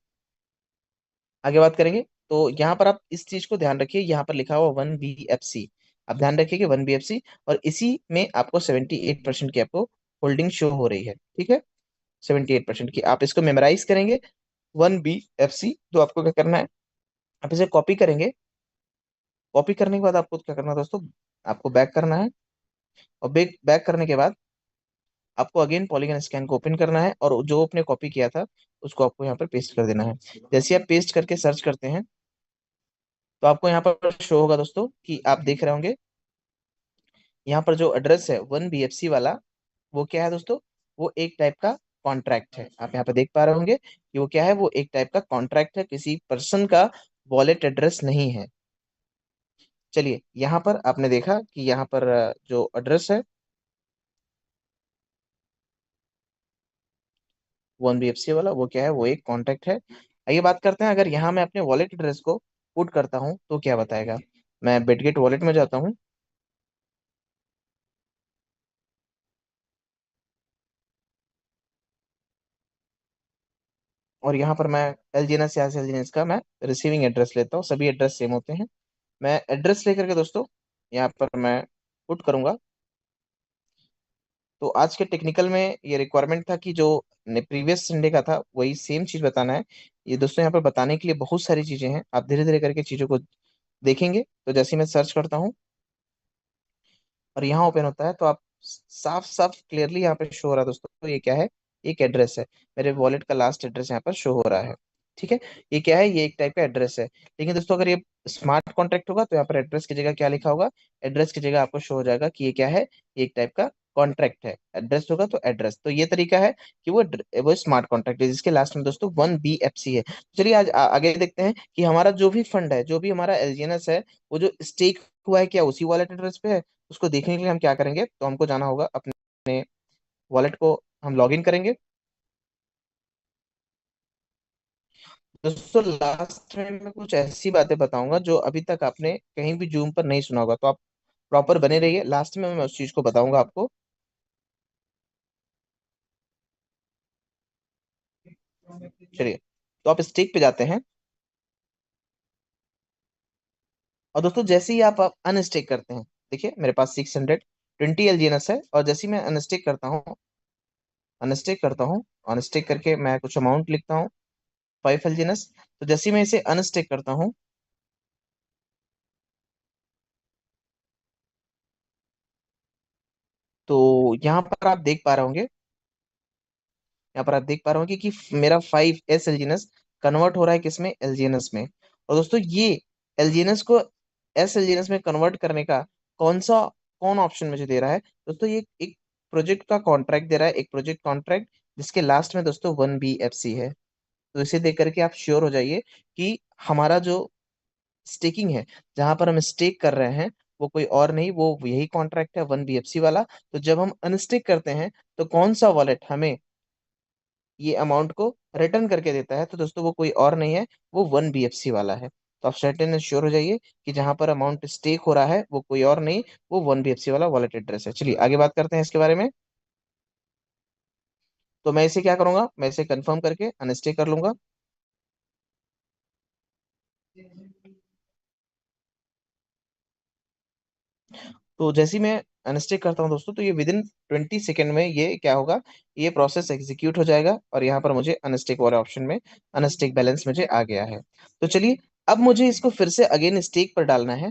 आगे बात करेंगे तो यहाँ पर आप इस चीज को ध्यान रखिए, यहाँ पर लिखा हुआ 1BFC, आप ध्यान रखिए कि 1BFC, और इसी में आपको 78% की आपको होल्डिंग शो हो रही है, ठीक है। 78% की आप इसको मेमोराइज करेंगे 1BFC। तो आपको क्या करना है, आप इसे कॉपी करेंगे। कॉपी करने के बाद आपको क्या करना है दोस्तों, आपको बैक करना है। और बैक बैक करने के बाद आपको अगेन पॉलीगन स्कैन को ओपन करना है, और जो आपने कॉपी किया था उसको आपको यहाँ पर पेस्ट कर देना है। जैसे आप पेस्ट करके सर्च करते हैं तो आपको यहाँ पर शो होगा दोस्तों, कि आप देख रहे होंगे यहाँ पर जो एड्रेस है 1BFC वाला, वो क्या है दोस्तों, वो एक टाइप का कॉन्ट्रैक्ट है। आप यहाँ पे देख पा रहे होंगे कि वो क्या है, वो एक टाइप का कॉन्ट्रैक्ट है, किसी पर्सन का वॉलेट एड्रेस नहीं है। चलिए यहाँ पर आपने देखा कि यहाँ पर जो एड्रेस है 1BFC वाला, वो क्या है, वो एक कॉन्टैक्ट है। आइए बात करते हैं, अगर यहाँ मैं अपने वॉलेट एड्रेस को पुट करता हूँ तो क्या बताएगा। मैं बिटगेट वॉलेट में जाता हूँ, और यहाँ पर मैं एलजीएनएस या एलजीएनएस का मैं रिसीविंग एड्रेस लेता हूँ, सभी एड्रेस सेम होते हैं। मैं एड्रेस लेकर के दोस्तों यहाँ पर मैं पुट करूंगा। तो आज के टेक्निकल में ये रिक्वायरमेंट था कि जो प्रीवियस संडे का था वही सेम चीज बताना है। ये दोस्तों यहाँ पर बताने के लिए बहुत सारी चीजें हैं, आप धीरे धीरे करके चीजों को देखेंगे। तो जैसे ही मैं सर्च करता हूँ और यहाँ ओपन होता है तो आप साफ साफ क्लियरली यहाँ पे शो हो रहा है दोस्तों, तो ये क्या है, एक एड्रेस है। मेरे वॉलेट का लास्ट एड्रेस यहाँ पर शो हो रहा है। ठीक है, ये क्या है, ये एक टाइप का एड्रेस है। लेकिन दोस्तों अगर ये स्मार्ट कॉन्ट्रैक्ट होगा तो यहाँ पर एड्रेस की जगह क्या लिखा होगा, एड्रेस की जगह आपको शो हो जाएगा कि ये क्या है, ये एक टाइप का कॉन्ट्रैक्ट है। एड्रेस होगा तो एड्रेस, तो ये तरीका है कि वो स्मार्ट कॉन्ट्रैक्ट है जिसके लास्ट में दोस्तों 1BFC है। चलिए आज आगे देखते हैं कि हमारा जो भी फंड है, जो भी हमारा एलजीएनएस है, वो जो स्टेक हुआ है क्या उसी वॉलेट एड्रेस पे है। उसको देखने के लिए हम क्या करेंगे, तो हमको जाना होगा अपने वॉलेट को, हम लॉग इन करेंगे। दोस्तों लास्ट में मैं कुछ ऐसी बातें बताऊंगा जो अभी तक आपने कहीं भी जूम पर नहीं सुना होगा, तो आप प्रॉपर बने रहिए, लास्ट में मैं उस चीज को बताऊंगा आपको। चलिए, तो आप स्टेक पे जाते हैं और दोस्तों जैसे ही आप अनस्टेक करते हैं, देखिए मेरे पास 620 एलजीएनएस है, और जैसे ही मैं अनस्टेक करता हूँ, अनस्टेक करके मैं कुछ अमाउंट लिखता हूँ, 5 एलजीएनएस। तो जैसे ही मैं इसे अनस्टेक करता हूँ, तो यहाँ पर आप देख पा रहे होंगे, यहाँ पर आप देख पा रहे होंगे कि मेरा 5 एस एलजीएनएस कन्वर्ट हो रहा है किसमें, एलजीएनएस में। और दोस्तों ये एलजीएनएस को एसएलजीएनएस में कन्वर्ट करने का कौन ऑप्शन मुझे दे रहा है, दोस्तों ये एक प्रोजेक्ट का कॉन्ट्रैक्ट दे रहा है, एक प्रोजेक्ट कॉन्ट्रैक्ट जिसके लास्ट में दोस्तों 1BFC है। तो इसे देख करके आप श्योर हो जाइए कि हमारा जो स्टेकिंग है, जहां पर हम स्टेक कर रहे हैं, वो कोई और नहीं, वो यही कॉन्ट्रैक्ट है 1BFC वाला। तो जब हम अनस्टेक करते हैं तो कौन सा वॉलेट हमें ये अमाउंट को रिटर्न करके देता है, तो दोस्तों वो कोई और नहीं है, वो 1BFC वाला है। तो आप सर्टेन एंड श्योर हो जाइए कि जहां पर अमाउंट स्टेक हो रहा है वो कोई और नहीं, वो 1BFC वाला वॉलेट एड्रेस है। चलिए आगे बात करते हैं इसके बारे में। तो मैं इसे क्या करूंगा, मैं इसे कंफर्म करके अनस्टेक कर लूंगा। तो जैसे ही मैं अनस्टेक करता हूँ दोस्तों, तो ये विद इन 20 सेकेंड में ये क्या होगा, ये प्रोसेस एग्जीक्यूट हो जाएगा, और यहाँ पर मुझे अनस्टेक वाले ऑप्शन में अनस्टेक बैलेंस मुझे आ गया है। तो चलिए, अब मुझे इसको फिर से अगेन स्टेक पर डालना है।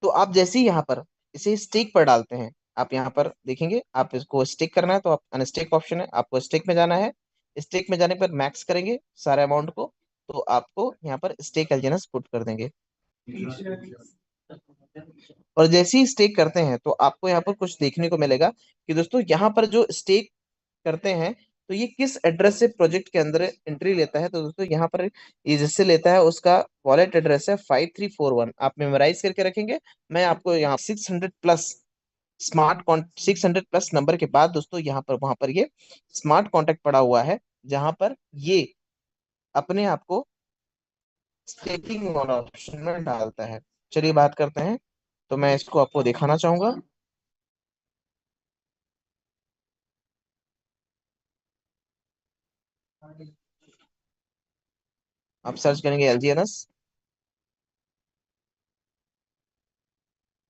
तो आप जैसे ही यहाँ पर इसे स्टेक पर डालते हैं, आप यहाँ पर देखेंगे, आप इसको स्टेक करना है तो आप अनस्टेक ऑप्शन है, आपको स्टेक में जाना है। स्टेक में जाने पर मैक्स करेंगे सारे अमाउंट को, तो आपको यहाँ पर स्टेक एलजेनस पुट कर देंगे। और जैसे ही स्टेक करते हैं तो आपको यहाँ पर कुछ देखने को मिलेगा कि दोस्तों यहाँ पर जो स्टेक करते हैं, तो ये किस एड्रेस से प्रोजेक्ट के अंदर एंट्री लेता है। तो दोस्तों यहाँ पर ये जिससे लेता है उसका वॉलेट एड्रेस है 5341, आप मेमोराइज करके रखेंगे। मैं आपको यहाँ 600 प्लस 600 प्लस नंबर के बाद दोस्तों यहाँ पर वहां पर ये स्मार्ट कॉन्टेक्ट पड़ा हुआ है, जहां पर ये अपने आप को स्टेकिंग वाला ऑप्शन में डालता है। चलिए बात करते हैं, तो मैं इसको आपको दिखाना चाहूंगा। आप सर्च करेंगे एलजीएनएस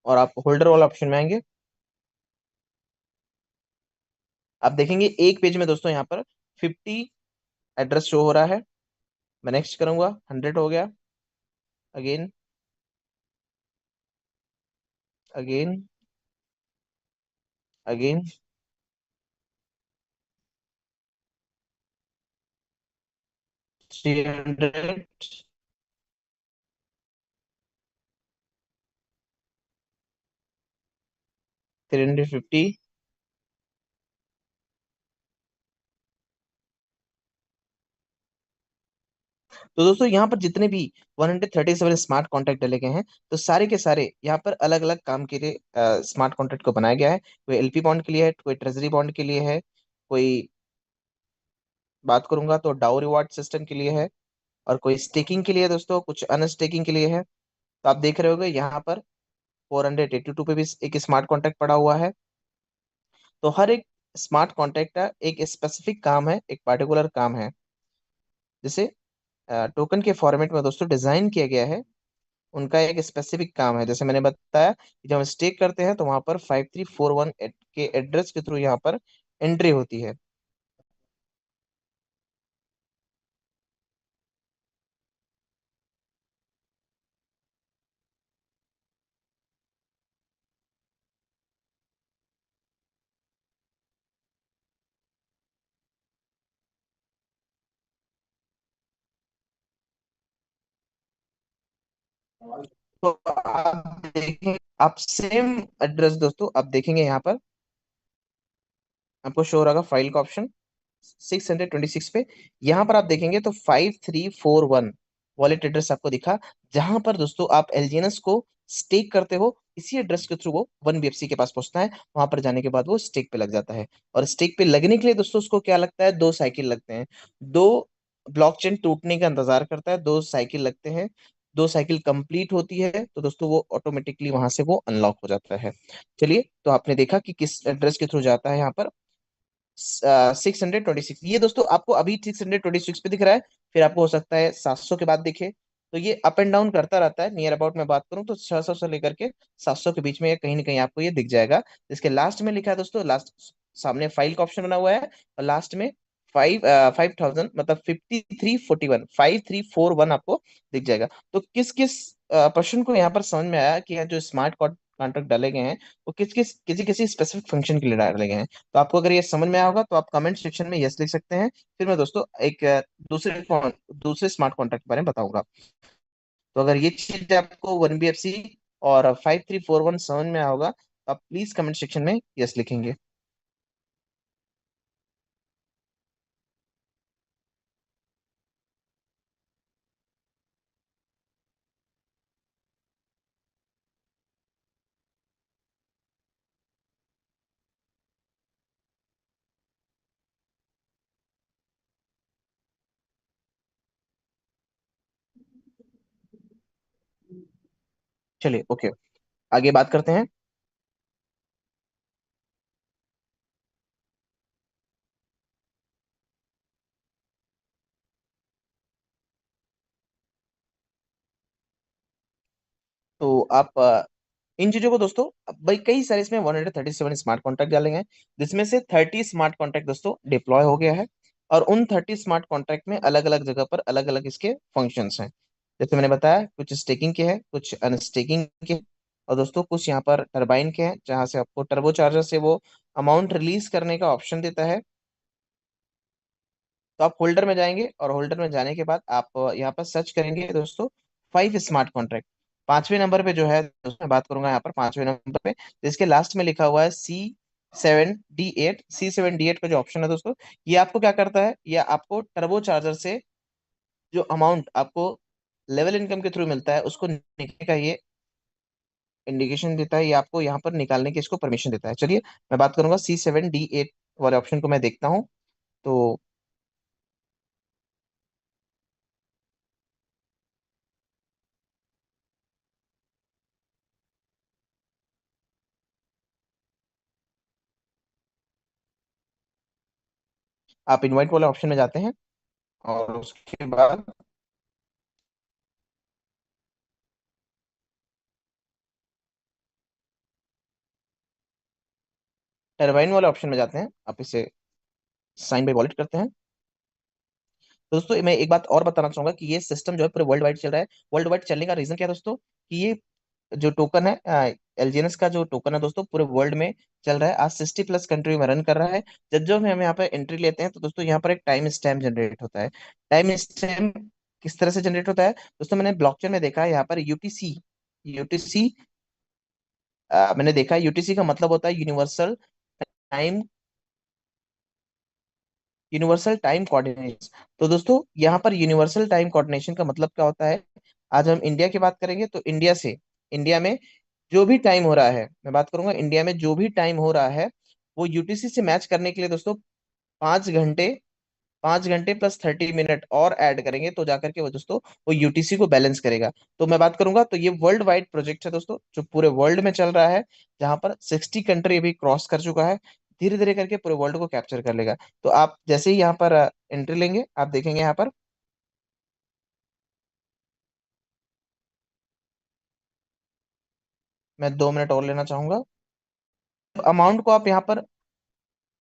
और आप होल्डर वाला ऑप्शन में आएंगे। आप देखेंगे एक पेज में दोस्तों यहाँ पर 50 एड्रेस शो हो रहा है। मैं नेक्स्ट करूंगा, 100 हो गया, अगेन, अगेन, अगेन, 300, 350। तो दोस्तों यहाँ पर जितने भी 137 स्मार्ट कॉन्ट्रैक्ट डले गए हैं, तो सारे के सारे यहाँ पर अलग अलग काम के लिए स्मार्ट कॉन्ट्रैक्ट को बनाया गया है। कोई एलपी बॉन्ड के लिए है, कोई ट्रेजरी बॉन्ड के लिए है, कोई बात करूंगा तो डाउ रिवार्ड सिस्टम के लिए है, और कोई स्टेकिंग के लिए है दोस्तों, कुछ अनस्टेकिंग के लिए है। तो आप देख रहे होगे यहाँ पर 482 पे भी एक स्मार्ट कॉन्ट्रैक्ट पड़ा हुआ है। तो हर एक स्मार्ट कॉन्ट्रैक्ट का एक स्पेसिफिक काम है, एक पार्टिकुलर काम है, जिसे टोकन के फॉर्मेट में दोस्तों डिजाइन किया गया है। उनका एक स्पेसिफिक काम है, जैसे मैंने बताया कि जब हम स्टेक करते हैं तो वहां पर 5341 के एड्रेस के थ्रू यहाँ पर एंट्री होती है। तो आप देखें, आप सेम एड्रेस दोस्तों आप देखेंगे यहाँ पर, आपको शो हो रहा फाइल का ऑप्शन 626 पे। यहाँ पर आप देखेंगे तो 5341 वॉलेट एड्रेस आपको दिखा, जहां पर दोस्तों आप एलजीएनएस को स्टेक करते हो। इसी एड्रेस के थ्रू वो 1BFC के पास पहुंचता है, वहां पर जाने के बाद वो स्टेक पे लग जाता है। और स्टेक पे लगने के लिए दोस्तों उसको क्या लगता है, 2 साइकिल लगते हैं। दो ब्लॉकचेन टूटने का इंतजार करता है, 2 साइकिल लगते हैं। 2 साइकिल कंप्लीट होती है तो दोस्तों वो ऑटोमेटिकली वहां से वो अनलॉक हो जाता है। चलिए, तो आपने देखा कि किस एड्रेस के थ्रू जाता है यहाँ पर 626। ये दोस्तों आपको अभी 626 पे दिख रहा है, फिर आपको हो सकता है 700 के बाद दिखे। तो ये अप एंड डाउन करता रहता है। नियर अबाउट में बात करूं तो 600 से लेकर के 700 के बीच में ये कहीं ना कहीं आपको ये दिख जाएगा। इसके लास्ट में लिखा है दोस्तों, लास्ट सामने फाइल का ऑप्शन बना हुआ है, और लास्ट में 5000 मतलब 5341 आपको दिख जाएगा। तो किस किस पर्सन को यहाँ पर समझ में आया कि यहाँ जो स्मार्ट कॉन्ट्रैक्ट डाले गए हैं वो किस किस किसी किसी स्पेसिफिक फंक्शन के लिए डाले गए हैं। तो आपको अगर ये समझ में आया होगा तो आप कमेंट सेक्शन में यस लिख सकते हैं। फिर मैं दोस्तों एक दूसरे स्मार्ट कॉन्ट्रैक्ट के बारे में बताऊंगा। तो अगर ये चीज आपको 1BFC और 5341 समझ में आया होगा तो आप प्लीज कमेंट सेक्शन में यस लिखेंगे। चलिए, ओके, आगे बात करते हैं। तो आप इन चीजों को दोस्तों, अब भाई कई सारे इसमें 137 स्मार्ट कॉन्ट्रैक्ट डाले गए हैं, जिसमें से 30 स्मार्ट कॉन्ट्रैक्ट दोस्तों डिप्लॉय हो गया है। और उन 30 स्मार्ट कॉन्ट्रैक्ट में अलग अलग जगह पर अलग अलग इसके फंक्शंस हैं। जैसे मैंने बताया, कुछ स्टेकिंग के हैं, कुछ अनस्टेकिंग के हैं, और दोस्तों कुछ यहाँ पर टरबाइन के हैं, जहां से आपको टर्बो चार्जर से वो अमाउंट रिलीज करने का ऑप्शन देता है। तो आप होल्डर में जाएंगे, और होल्डर में जाने के बाद आप यहाँ पर सर्च करेंगे दोस्तों 5 स्मार्ट कॉन्ट्रैक्ट। 5वें नंबर पे जो है दोस्तों, मैं बात करूंगा यहाँ पर 5वें नंबर पे, जिसके लास्ट में लिखा हुआ है C7D8। C7D8 का जो ऑप्शन है दोस्तों, ये आपको क्या करता है, ये आपको टर्बो चार्जर से जो अमाउंट आपको लेवल इनकम के थ्रू मिलता है उसको निकलने का ये इंडिकेशन देता है। ये आपको यहाँ पर निकालने की इसको परमिशन देता है। चलिए, मैं बात करूंगा C7D8 वाले ऑप्शन को मैं देखता हूँ। तो आप इनवाइट वाले ऑप्शन में जाते हैं, और उसके बाद टरबाइन वाले ऑप्शन में जाते हैं, आप इसे साइन बाय वॉलेट करते हैं। तो दोस्तों मैं एक बात और बताना चाहूंगा कि ये सिस्टम जो है पूरे वर्ल्ड वाइड चल रहा है। वर्ल्ड वाइड चलने का रीजन क्या है दोस्तों, कि ये जो टोकन है, एलजीएनएस का जो टोकन है दोस्तों, पूरे वर्ल्ड में चल रहा है। आज 60+ कंट्री में रन कर रहा है। जब जब हम यहाँ पे एंट्री लेते हैं तो दोस्तों यहाँ पर एक टाइम स्टैम्प जनरेट होता है। टाइम स्टैम्प किस तरह से जनरेट होता है दोस्तों, मैंने ब्लॉकचेन में देखा है, यहाँ पर यूटीसी यूटीसी मैंने देखा है, यूटीसी का मतलब होता है टाइम यूनिवर्सल टाइम कोऑर्डिनेशन। तो दोस्तों यहाँ पर यूनिवर्सल टाइम कोऑर्डिनेशन का मतलब क्या होता है। आज हम इंडिया की बात करेंगे तो इंडिया में जो भी टाइम हो रहा है, मैं बात करूंगा इंडिया में जो भी टाइम हो रहा है, वो यूटीसी से मैच करने के लिए दोस्तों 5 घंटे 5 घंटे प्लस 30 मिनट और ऐड करेंगे तो जाकर के वो दोस्तों वो यूटीसी को बैलेंस करेगा। तो मैं बात करूंगा तो ये वर्ल्ड वाइड प्रोजेक्ट है दोस्तों, जो पूरे वर्ल्ड में चल रहा है, जहां पर 60 कंट्री अभी क्रॉस कर चुका है। धीरे धीरे करके पूरे वर्ल्ड को कैप्चर कर लेगा। तो आप जैसे ही यहाँ पर एंट्री लेंगे, आप देखेंगे यहाँ पर मैं 2 मिनट और लेना चाहूंगा। अमाउंट को आप यहाँ पर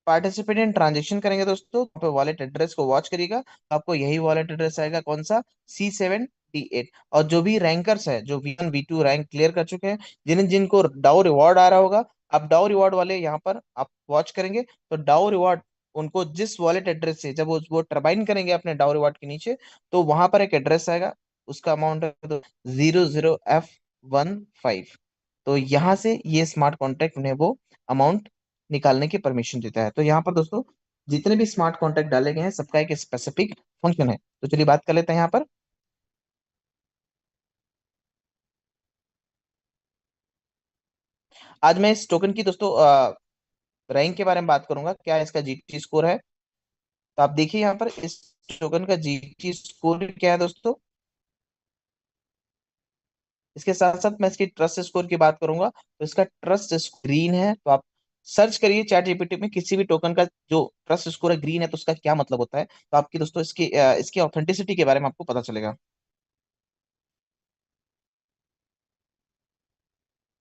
पार्टिसिपेट इन ट्रांजेक्शन करेंगे दोस्तों, यहाँ पे वॉलेट एड्रेस को वॉच करिएगा, तो आपको यही वॉलेट एड्रेस आएगा, कौन सा, C7D8। और जो भी रैंकर्स है, जो V1 V2 रैंक क्लियर कर चुके हैं, जिनको डाउ रिवॉर्ड आ रहा होगा, आप डाउ रिवॉर्ड वाले यहाँ पर आप वॉच करेंगे, तो डाउ रिवॉर्ड उनको जिस वॉलेट एड्रेस से जब वो टर्बाइन करेंगे अपने डाउ रिवॉर्ड के नीचे, तो वहां पर एक एड्रेस आएगा, उसका अमाउंट है तो 00F15। तो यहाँ से ये स्मार्ट कॉन्ट्रैक्ट उन्हें वो अमाउंट निकालने की परमिशन देता है। तो यहाँ पर दोस्तों जितने भी स्मार्ट कॉन्ट्रैक्ट डाले गए हैं, सबका एक स्पेसिफिक फंक्शन है। तो चलिए बात कर लेते हैं यहाँ पर। आज मैं इस टोकन की दोस्तों रैंक के बारे में बात करूंगा, क्या इसका जीटी स्कोर है। तो आप देखिए यहाँ पर इस टोकन का जीटी स्कोर क्या है दोस्तों। इसके साथ साथ मैं इसकी ट्रस्ट स्कोर की बात करूंगा, तो इसका ट्रस्ट ग्रीन है। तो आप सर्च करिए चैट जीपीटी में, किसी भी टोकन का जो ट्रस्ट स्कोर है ग्रीन है, तो उसका क्या मतलब होता है, तो आपकी दोस्तों इसकी ऑथेंटिसिटी के बारे में आपको पता चलेगा।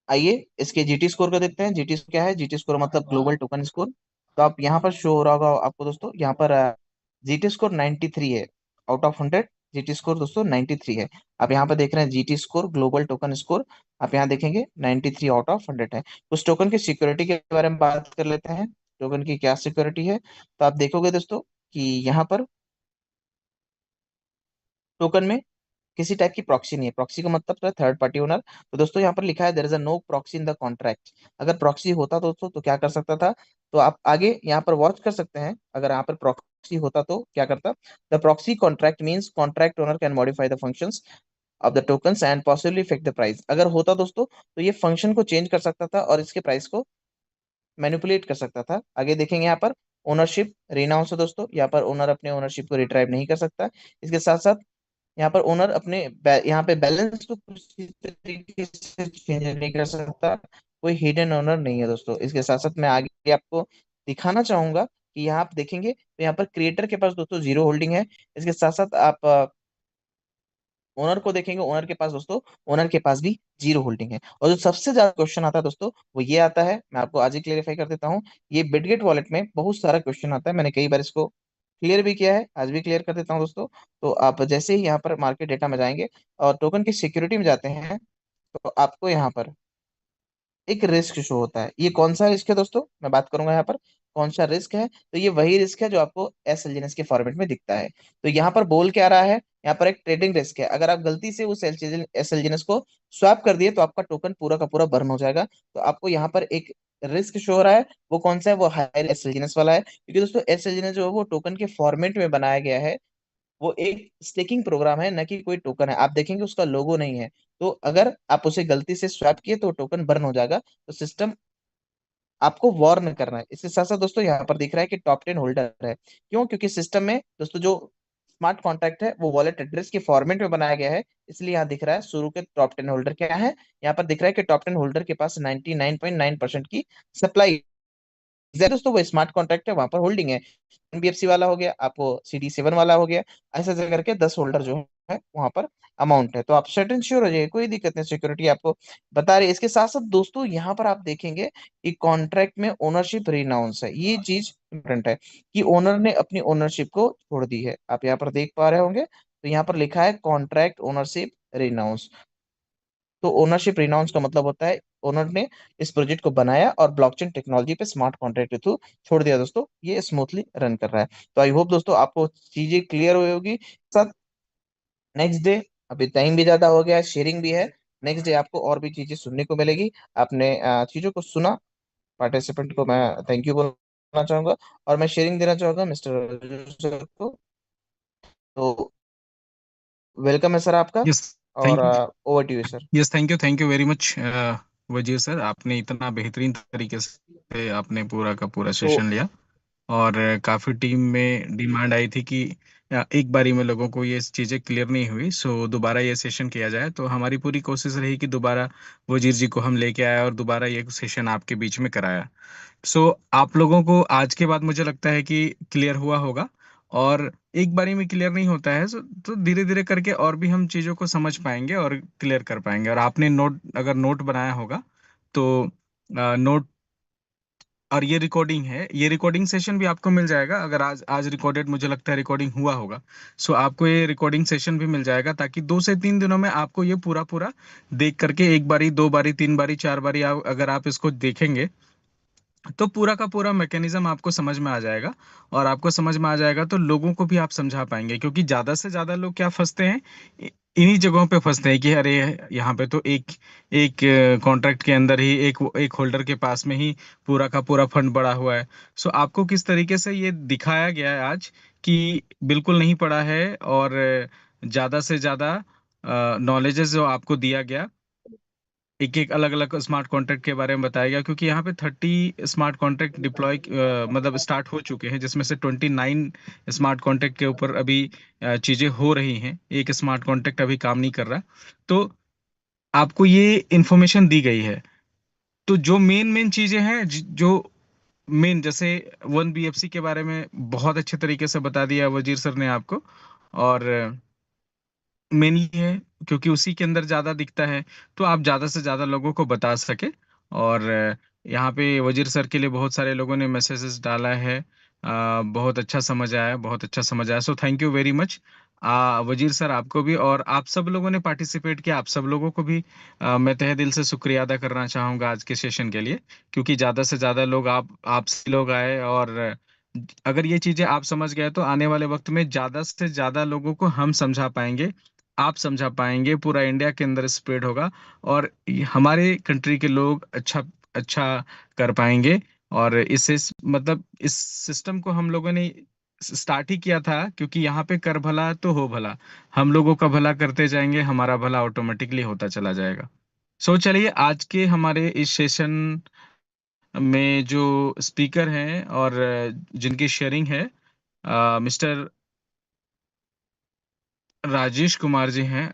आइए इसके जीटी स्कोर को देखते हैं। जीटी क्या है, जीटी स्कोर मतलब ग्लोबल टोकन स्कोर। तो आप यहाँ पर शो हो रहा होगा आपको दोस्तों, यहाँ पर जीटी स्कोर 93 है आउट ऑफ 100। जीटी स्कोर दोस्तों 93 है। आप यहाँ पर देख रहे हैं GT score global token score, आप यहाँ देखेंगे 93 आउट ऑफ 100 है। उस टोकन की सिक्योरिटी के बारे में बात कर लेते हैं, टोकन की क्या सिक्योरिटी है। तो आप देखोगे दोस्तों कि यहाँ पर टोकन में किसी टाइप की प्रॉक्सी नहीं है। प्रॉक्सी का मतलब है थर्ड पार्टी ओनर। तो दोस्तों यहाँ पर लिखा है there is a no proxy in the contract. अगर प्रॉक्सी होता दोस्तों तो क्या कर सकता था, तो आप आगे यहाँ पर वॉच कर सकते हैं, अगर यहाँ पर प्रॉक्सी होता तो क्या करता। The proxy contract means contract owner can modify the functions of the tokens and possibly effect the price. अगर होता दोस्तों तो ये फंक्शन को चेंज कर सकता था और इसके प्राइस को मैनिपुलेट कर सकता था। आगे देखेंगे यहाँ पर ओनरशिप रिनाउंस है दोस्तों, यहाँ पर ओनर अपने ओनरशिप को रिट्राइव नहीं कर सकता। इसके साथ साथ यहाँ पर ओनर अपने यहाँ पे बैलेंस को किसी तरीके से चेंज नहीं कर सकता। कोई हिडन ओनर नहीं है दोस्तों। इसके साथ साथ मैं आगे आपको दिखाना चाहूंगा कि यहाँ आप देखेंगे तो यहाँ पर क्रिएटर के पास दोस्तों जीरो होल्डिंग है। इसके साथ साथ आप ओनर को देखेंगे, ओनर के पास दोस्तों, ओनर के पास भी जीरो होल्डिंग है। और जो सबसे ज्यादा क्वेश्चन आता है दोस्तों, वो ये आता है, मैं आपको आज ही क्लेरिफाई कर देता हूँ। ये बिटगेट वॉलेट में बहुत सारा क्वेश्चन आता है, मैंने कई बार इसको क्लियर भी किया है, आज भी क्लियर कर देता हूँ दोस्तों। तो आप जैसे ही यहाँ पर मार्केट डेटा में जाएंगे और टोकन की सिक्योरिटी में जाते हैं, तो आपको यहाँ पर एक रिस्क शो होता है। ये कौन सा रिस्क है दोस्तों, मैं बात करूंगा यहाँ पर कौन सा रिस्क है। तो ये वही रिस्क है जो आपको एसएलजीएनएस के फॉर्मेट में दिखता है। तो यहाँ पर बोल क्या रहा है, यहाँ पर एक ट्रेडिंग रिस्क है। अगर आप गलती से उस एसएलजीएनएस को स्वैप कर दिए, तो आपका टोकन पूरा का पूरा बर्न हो जाएगा। तो आपको यहाँ पर एक रिस्क शो हो रहा है, वो कौन सा है, वो हायर एसएलजीएनएस वाला है, क्योंकि दोस्तों एसएलजीएनएस जो है वो टोकन के फॉर्मेट में बनाया गया है। वो एक स्टेकिंग प्रोग्राम है, न कि कोई टोकन है। आप देखेंगे उसका लोगो नहीं है। तो अगर आप उसे गलती से स्वैप किए तो टोकन बर्न हो जाएगा। तो सिस्टम आपको वार्न करना है। इसके साथ साथ दोस्तों यहाँ पर दिख रहा है कि टॉप 10 होल्डर है। क्यों, क्योंकि सिस्टम में दोस्तों जो स्मार्ट कॉन्ट्रैक्ट है वो वॉलेट एड्रेस के फॉर्मेट में बनाया गया है, इसलिए यहाँ दिख रहा है शुरू के टॉप 10 होल्डर क्या है। यहाँ पर दिख रहा है कि टॉप 10 होल्डर के पास 99.9% की सप्लाई। दोस्तों वो स्मार्ट कॉन्ट्रैक्ट है, वहां पर होल्डिंग है। एनबीएफसी वाला हो गया, आपको CD7 वाला हो गया, ऐसे ऐसे करके 10 होल्डर जो है वहां पर अमाउंट है। तो आप सर्टेन श्योर हो जाइए, कोई दिक्कत नहीं, सिक्योरिटी आपको बता रही है। इसके साथ साथ दोस्तों यहाँ पर आप देखेंगे कि कॉन्ट्रैक्ट में ओनरशिप रिनाउंस है। ये चीज इंपॉर्टेंट है कि ओनर ने अपनी ओनरशिप को छोड़ दी है। आप यहाँ पर देख पा रहे होंगे, तो यहाँ पर लिखा है कॉन्ट्रैक्ट ओनरशिप रिनाउंस। तो ओनरशिप रिनाउंस का मतलब होता है ओनर ने इस प्रोजेक्ट को बनाया और ब्लॉकचेन टेक्नोलॉजी पे स्मार्ट कॉन्ट्रैक्ट के थ्रू छोड़ दिया दोस्तों, ये स्मूथली रन कर रहा है। तो आई होप दोस्तों आपको चीजें क्लियर हुई होगी। सर नेक्स्ट डे, अभी टाइम भी ज्यादा हो गया है, शेयरिंग भी है, नेक्स्ट डे आपको और भी चीजें सुनने को मिलेगी। आपने चीजों को सुना, पार्टिसिपेंट को मैं थैंक यू बोलना चाहूंगा, और मैं शेयरिंग देना चाहूंगा मिस्टर सर को। तो वेलकम है सर आपका, यस। और thank over to you sir. Yes, thank you very much Wazir sir, आपने इतना बेहतरीन तरीके से आपने पूरा का पूरा तो सेशन लिया। और काफ़ी टीम में डिमांड आई थी कि एक बारी में लोगों को ये चीज़ें क्लियर नहीं हुई, सो दोबारा ये सेशन किया जाए। तो हमारी पूरी कोशिश रही कि दोबारा वजीर जी को हम लेके आए और दोबारा ये सेशन आपके बीच में कराया। सो आप लोगों को आज के बाद मुझे लगता है कि क्लियर हुआ होगा। और एक बारी में क्लियर नहीं होता है, तो धीरे धीरे करके और भी हम चीज़ों को समझ पाएंगे और क्लियर कर पाएंगे। और आपने नोट, अगर नोट बनाया होगा तो नोट, और ये रिकॉर्डिंग है, ये रिकॉर्डिंग सेशन भी आपको मिल जाएगा। अगर आज आज रिकॉर्डेड मुझे लगता है रिकॉर्डिंग हुआ होगा, सो आपको ये रिकॉर्डिंग सेशन भी मिल जाएगा, ताकि 2 से 3 दिनों में आपको ये पूरा पूरा देख करके, एक बारी, 2 बारी, 3 बारी, 4 बारी अगर आप इसको देखेंगे, तो पूरा का पूरा मैकेनिज्म आपको समझ में आ जाएगा। और आपको समझ में आ जाएगा तो लोगों को भी आप समझा पाएंगे, क्योंकि ज्यादा से ज्यादा लोग क्या फंसते हैं, इन्हीं जगहों पे फंसते हैं कि अरे यहाँ पे तो एक एक कॉन्ट्रैक्ट के अंदर ही एक एक होल्डर के पास में ही पूरा का पूरा फंड पड़ा हुआ है। सो आपको किस तरीके से ये दिखाया गया है आज कि बिल्कुल नहीं पड़ा है, और ज्यादा से ज्यादा नॉलेजेस जो आपको दिया गया, एक एक अलग अलग स्मार्ट कॉन्ट्रैक्ट के बारे में बताया गया, क्योंकि यहाँ पे 30 स्मार्ट कॉन्ट्रैक्ट डिप्लॉय मतलब स्टार्ट हो चुके हैं, जिसमें से 29 स्मार्ट कॉन्ट्रैक्ट के ऊपर अभी चीजें हो रही हैं। एक स्मार्ट कॉन्ट्रैक्ट अभी काम नहीं कर रहा। तो आपको ये इंफॉर्मेशन दी गई है। तो जो मेन मेन चीजें हैं, जो मेन, जैसे 1 BFC के बारे में बहुत अच्छे तरीके से बता दिया वजीर सर ने आपको। और मेनली है क्योंकि उसी के अंदर ज्यादा दिखता है, तो आप ज्यादा से ज्यादा लोगों को बता सके। और यहाँ पे वजीर सर के लिए बहुत सारे लोगों ने मैसेजेस डाला है। बहुत अच्छा समझ आया, बहुत अच्छा समझ आया, so thank you very much Wazir sir, आपको भी, और आप सब लोगों ने पार्टिसिपेट किया, आप सब लोगों को भी मैं तहे दिल से शुक्रिया अदा करना चाहूंगा आज के सेशन के लिए। क्योंकि ज्यादा से ज्यादा लोग, आप से लोग आए, और अगर ये चीजें आप समझ गए तो आने वाले वक्त में ज्यादा से ज्यादा लोगों को हम समझा पाएंगे, आप समझा पाएंगे, पूरा इंडिया के अंदर स्प्रेड होगा। और हमारे कंट्री के लोग अच्छा अच्छा कर पाएंगे। और इससे मतलब इस सिस्टम को हम लोगों ने स्टार्ट ही किया था, क्योंकि यहाँ पे कर भला तो हो भला, हम लोगों का भला करते जाएंगे, हमारा भला ऑटोमेटिकली होता चला जाएगा। सो चलिए, आज के हमारे इस सेशन में जो स्पीकर हैं और जिनकी शेयरिंग है, मिस्टर राजेश कुमार जी हैं,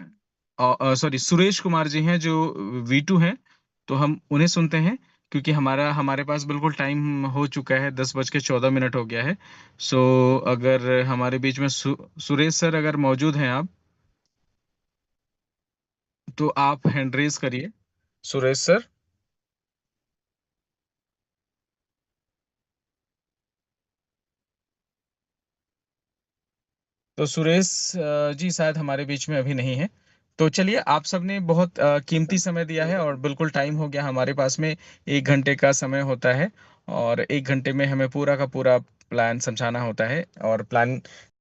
सॉरी सुरेश कुमार जी हैं, जो V2 हैं। तो हम उन्हें सुनते हैं, क्योंकि हमारे पास बिल्कुल टाइम हो चुका है, 10:14 हो गया है। सो अगर हमारे बीच में सुरेश सर अगर मौजूद हैं आप, तो आप हैंड रेज करिए, सुरेश सर। तो सुरेश जी शायद हमारे बीच में अभी नहीं है। तो चलिए, आप सबने बहुत कीमती समय दिया है, और बिल्कुल टाइम हो गया हमारे पास में, 1 घंटे का समय होता है। और 1 घंटे में हमें पूरा का पूरा प्लान समझाना होता है, और प्लान